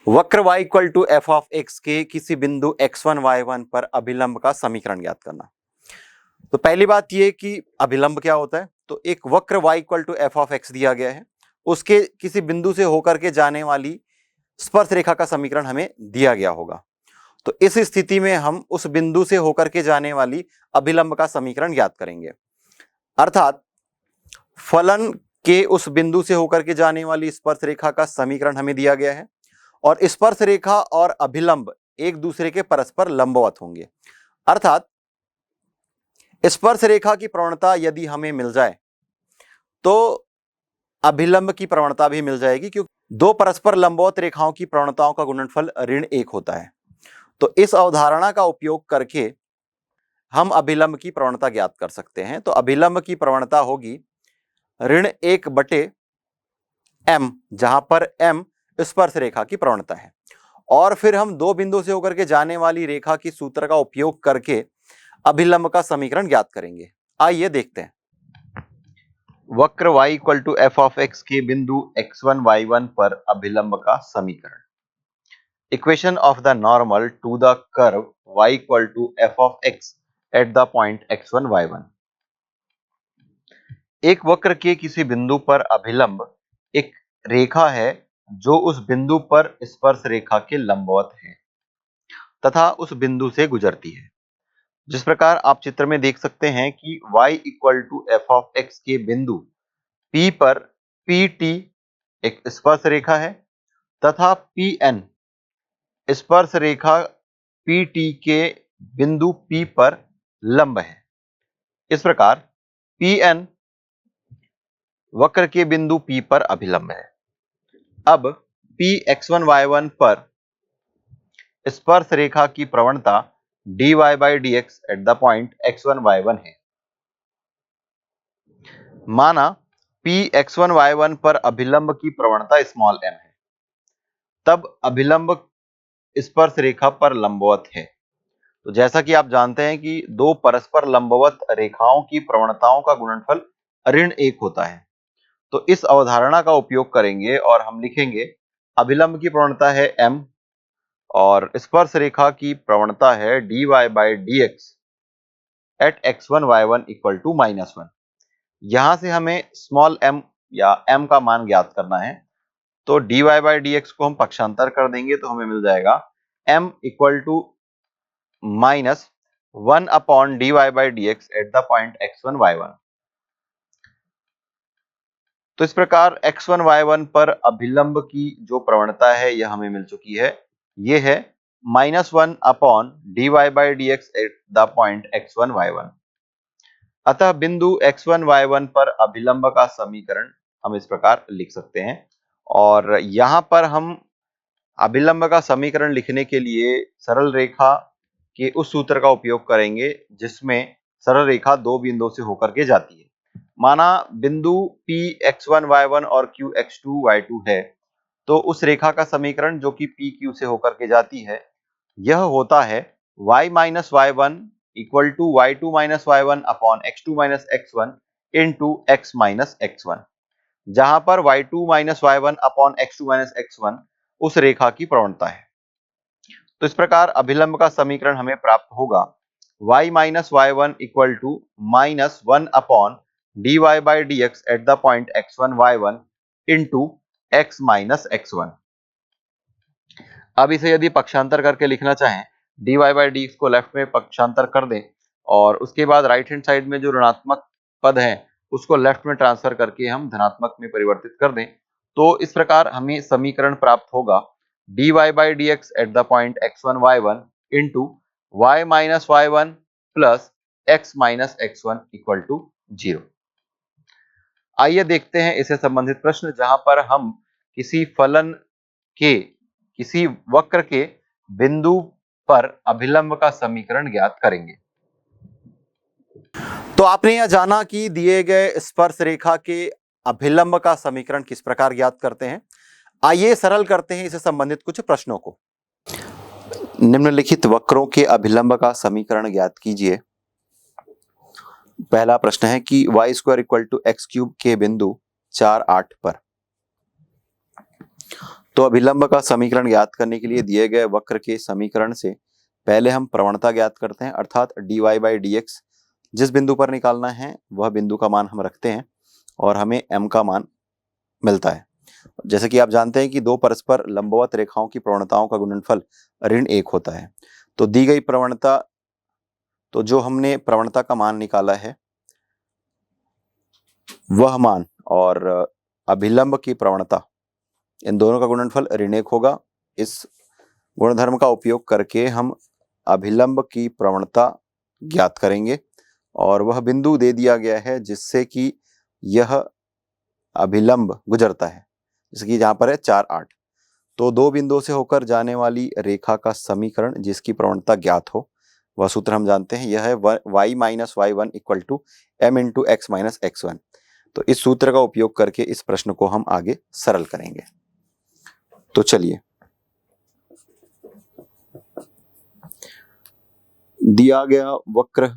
वक्र y equal to f of x के किसी बिंदु x1 y1 पर अभिलंब का समीकरण ज्ञात करना। तो पहली बात यह कि अभिलंब क्या होता है, तो एक वक्र y equal to f of x दिया गया है, उसके किसी बिंदु से होकर के जाने वाली स्पर्श रेखा का समीकरण हमें दिया गया होगा। तो इस स्थिति में हम उस बिंदु से होकर के जाने वाली अभिलंब का समीकरण ज्ञात करेंगे। अर्थात फलन के उस बिंदु से होकर के जाने वाली स्पर्श रेखा का समीकरण हमें दिया गया है और स्पर्श रेखा और अभिलंब एक दूसरे के परस्पर लंबवत होंगे। अर्थात स्पर्श रेखा की प्रवणता यदि हमें मिल जाए तो अभिलंब की प्रवणता भी मिल जाएगी, क्योंकि दो परस्पर लंबवत रेखाओं की प्रवणताओं का गुणनफल ऋण 1 होता है। तो इस अवधारणा का उपयोग करके हम अभिलंब की प्रवणता ज्ञात कर सकते हैं। तो अभिलंब की प्रवणता होगी ऋण 1/m, जहां पर m स्पर्श रेखा की प्रवणता है, और फिर हम दो बिंदु से होकर के जाने वाली रेखा की सूत्र का उपयोग करके अभिलंब का समीकरण ज्ञात करेंगे। आइए देखते हैं। वक्र y equal to f of x के बिंदु x1 y1 पर अभिलंब का समीकरण। Equation of the normal to the curve y equal to f of x at the point x1 y1। एक वक्र के किसी बिंदु पर अभिलंब एक रेखा है जो उस बिंदु पर स्पर्श रेखा के लंबवत है तथा उस बिंदु से गुजरती है। जिस प्रकार आप चित्र में देख सकते हैं कि y equal to f of x के बिंदु P पर PT एक स्पर्श रेखा है तथा PN स्पर्श रेखा PT के बिंदु P पर लंब है। इस प्रकार Pn वक्र के बिंदु P पर अभिलंब है। अब Px1y1 पर स्पर्श रेखा की प्रवणता dy by dx at the point x1y1 है। माना Px1y1 पर अभिलंब की प्रवणता स्मॉल m है, तब अभिलंब स्पर्श रेखा पर लंबवत है। तो जैसा कि आप जानते हैं कि दो परस्पर लंबवत रेखाओं की प्रवणताओं का गुणनफल ऋण 1 होता है, तो इस अवधारणा का उपयोग करेंगे और हम लिखेंगे अभिलंब की प्रवणता है m और स्पर्श रेखा की प्रवणता है dy by dx at x1 y1 equal to -1। यहां से हमें स्मॉल m या m का मान ज्ञात करना है, तो dy by dx को हम पक्षांतर कर देंगे तो हमें मिल जाएगा m equal to -1 upon dy by dx at the point x1 y1। तो इस प्रकार x1 y1 पर अभिलंब की जो प्रवणता है यह हमें मिल चुकी है, ये है -1 upon dy by dx at the point x1 y1। अतः बिंदु x1 y1 पर अभिलंब का समीकरण हम इस प्रकार लिख सकते हैं। और यहां पर हम अभिलंब का समीकरण लिखने के लिए सरल रेखा के उस सूत्र का उपयोग करेंगे जिसमें सरल रेखा दो बिंदुओं से होकर के जाती है। माना बिंदु P x1 y1 और Q x2 y2 है, तो उस रेखा का समीकरण जो कि PQ से होकर के जाती है यह होता है y minus y1 equal to y2 minus y1 upon x2 minus x1 into x minus x1, जहां पर y2 minus y1 upon x2 minus x1 उस रेखा की प्रवणता है। तो इस प्रकार अभिलंब का समीकरण हमें प्राप्त होगा y minus y1 equal to -1 upon dy by dx at the point x1 y1 into x minus x1। अब इसे यदि पक्षांतर करके लिखना चाहें, dy by dx को लेफ्ट में पक्षांतर कर दें और उसके बाद राइट हैंड साइड में जो ऋणात्मक पद है उसको लेफ्ट में ट्रांसफर करके हम धनात्मक में परिवर्तित कर दें, तो इस प्रकार हमें समीकरण प्राप्त होगा dy by dx at the point x1 y1 into y minus y1 plus x minus x1 equal to 0। आइए देखते हैं इससे संबंधित प्रश्न जहां पर हम किसी फलन के किसी वक्र के बिंदु पर अभिलंब का समीकरण ज्ञात करेंगे। तो आपने यह जाना कि दिए गए स्पर्श रेखा के अभिलंब का समीकरण किस प्रकार ज्ञात करते हैं। आइए सरल करते हैं इससे संबंधित कुछ प्रश्नों को। निम्नलिखित वक्रों के अभिलंब का समीकरण ज्ञात कीजिए। पहला प्रश्न है कि y square equal to x cube के बिंदु 4, 8 पर। तो अभिलंब का समीकरण ज्ञात करने के लिए दिए गए वक्र के समीकरण से पहले हम प्रवणता ज्ञात करते हैं, अर्थात dy by dx जिस बिंदु पर निकालना है वह बिंदु का मान हम रखते हैं और हमें m का मान मिलता है। जैसे कि आप जानते हैं कि दो परस्पर लंबवत रेखाओं की प्रवणताओं का गुणनफल ऋण 1 होता है। तो दी गई प्रवणता, तो जो हमने प्रवणता का मान निकाला है वह मान और अभिलंब की प्रवणता, इन दोनों का गुणनफल ऋण 1 होगा। इस गुणधर्म का उपयोग करके हम अभिलंब की प्रवणता ज्ञात करेंगे और वह बिंदु दे दिया गया है जिससे कि यह अभिलंब गुजरता है, जैसे कि जहां पर है 4, 8। तो दो बिंदुओं से होकर जाने वाली रेखा का समीकरण जिसकी प्रवणता ज्ञात हो वह सूत्र हम जानते हैं, यह है y minus y1 equal to m into x minus x1। तो इस सूत्र का उपयोग करके इस प्रश्न को हम आगे सरल करेंगे। तो चलिए, दिया गया वक्र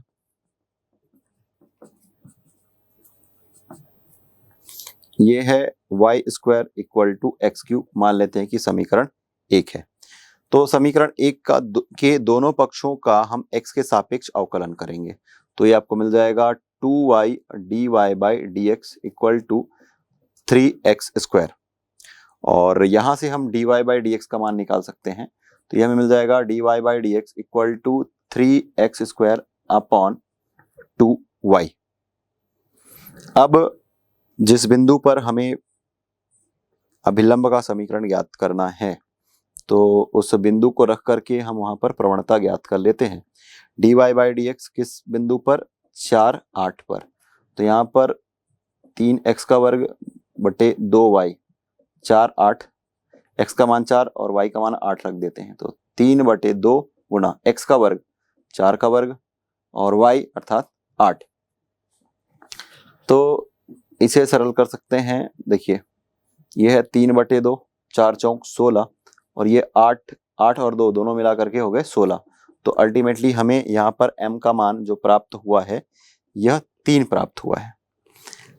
ये है y square equal to x cube, मान लेते हैं कि समीकरण 1 है। तो समीकरण 1 के दोनों पक्षों का हम x के सापेक्ष अवकलन करेंगे, तो ये आपको मिल जाएगा 2y dy by dx equal to 3x square. और यहां से हम dy by dx का मान निकाल सकते हैं, तो ये हमें मिल जाएगा dy by dx equal to 3x square upon 2y। अब जिस बिंदु पर हमें अभिलंब का समीकरण ज्ञात करना है तो उस बिंदु को रख करके हम वहां पर प्रवणता ज्ञात कर लेते हैं। dy बाई dx किस बिंदु पर, 4 8 पर। तो यहाँ पर 3x का वर्ग बटे 2y, 4 8, x का मान 4 और y का मान 8 रख देते हैं। तो 3 बटे 2 गुना x का वर्ग 4 का वर्ग और y अर्थात 8। तो इसे सरल कर सकते हैं। देखिए यह है 3 बटे 2, 4 चौक 16 और ये 8 8 और 2 दोनों मिला करके हो गए 16। तो अल्टीमेटली हमें यहाँ पर m का मान जो प्राप्त हुआ है यह 3 प्राप्त हुआ है।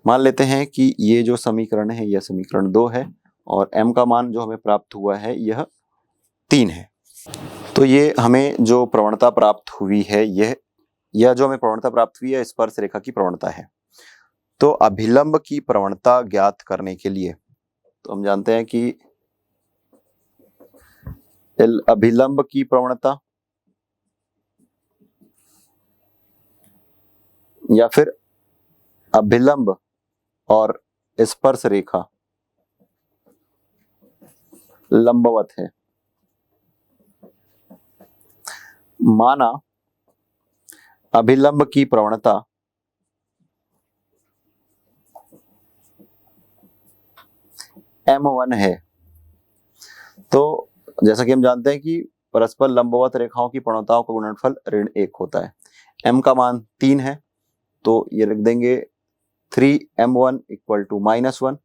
मान लेते हैं कि ये जो समीकरण है यह समीकरण 2 है और m का मान जो हमें प्राप्त हुआ है यह 3 है। तो ये हमें जो प्रवणता प्राप्त हुई है यह जो हमें प्रवणता प्राप्त हुई है स्पर्श रेखा की प्रवणता है। तो अभिलंब की प्रवणता ज्ञात करने के लिए तो हम जानते हैं कि अभिलंब की प्रवणता या फिर अभिलंब और स्पर्श रेखा लंबवत है। माना अभिलंब की प्रवणता m1 है। तो जैसा कि हम जानते हैं कि परस्पर लंबवत रेखाओं की प्रवणताओं का गुणनफल ऋण 1 होता है। m का मान 3 है तो ये लिख देंगे 3m1 इक्वल टू -1।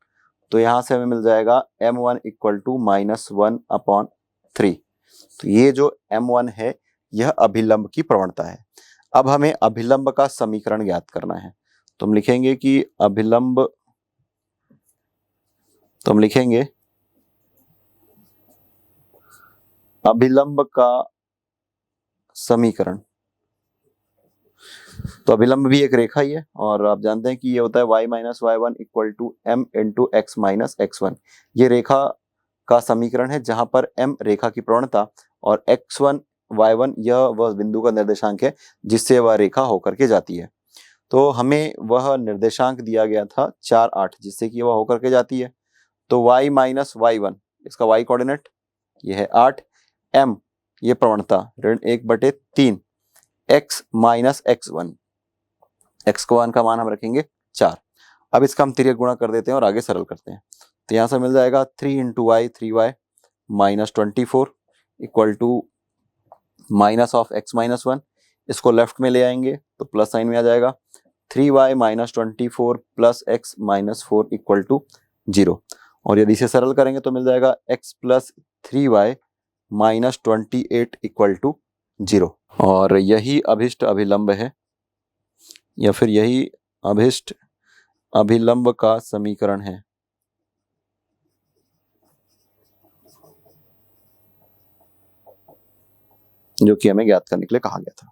तो यहां से हमें मिल जाएगा m1 इक्वल टू -1/3। तो ये जो m1 है यह अभिलंब की प्रवणता है। अब हमें अभिलंब का समीकरण ज्ञात करना है। तो हम लिखेंगे कि अभिलंब का समीकरण। तो अभिलंब भी एक रेखा ही है और आप जानते हैं कि ये होता है y minus y1 equal to m into x minus x1। ये रेखा का समीकरण है जहां पर m रेखा की प्रवणता और x1 y1 यह वह बिंदु का निर्देशांक है जिससे वह रेखा होकर के जाती है। तो हमें वह निर्देशांक दिया गया था 4 8 जिससे कि वह होकर के जाती है। तो y माइनस y1 इसका y कोऑर्डिनेट ये है 8, m ये प्रवणता ऋण 1/3, x माइनस x1, x1 का मान हम रखेंगे 4। अब इसका हम तिर्यक गुणा कर देते हैं और आगे सरल करते हैं। तो यहाँ से मिल जाएगा 3 into y 3y minus 24 equal to minus of x minus 1। इसको लेफ्ट में ले आएंगे तो प्लस साइन में आ जाएगा 3y minus 24 plus x minus 4 equal to 0। और यदि इसे सरल करेंगे तो मिल जाएगा x plus 3y minus 28 equal to 0। और यही अभिष्ट अभिलंब है या फिर यही अभिष्ट अभिलंब का समीकरण है जो कि हमें ज्ञात करने के लिए कहा गया था।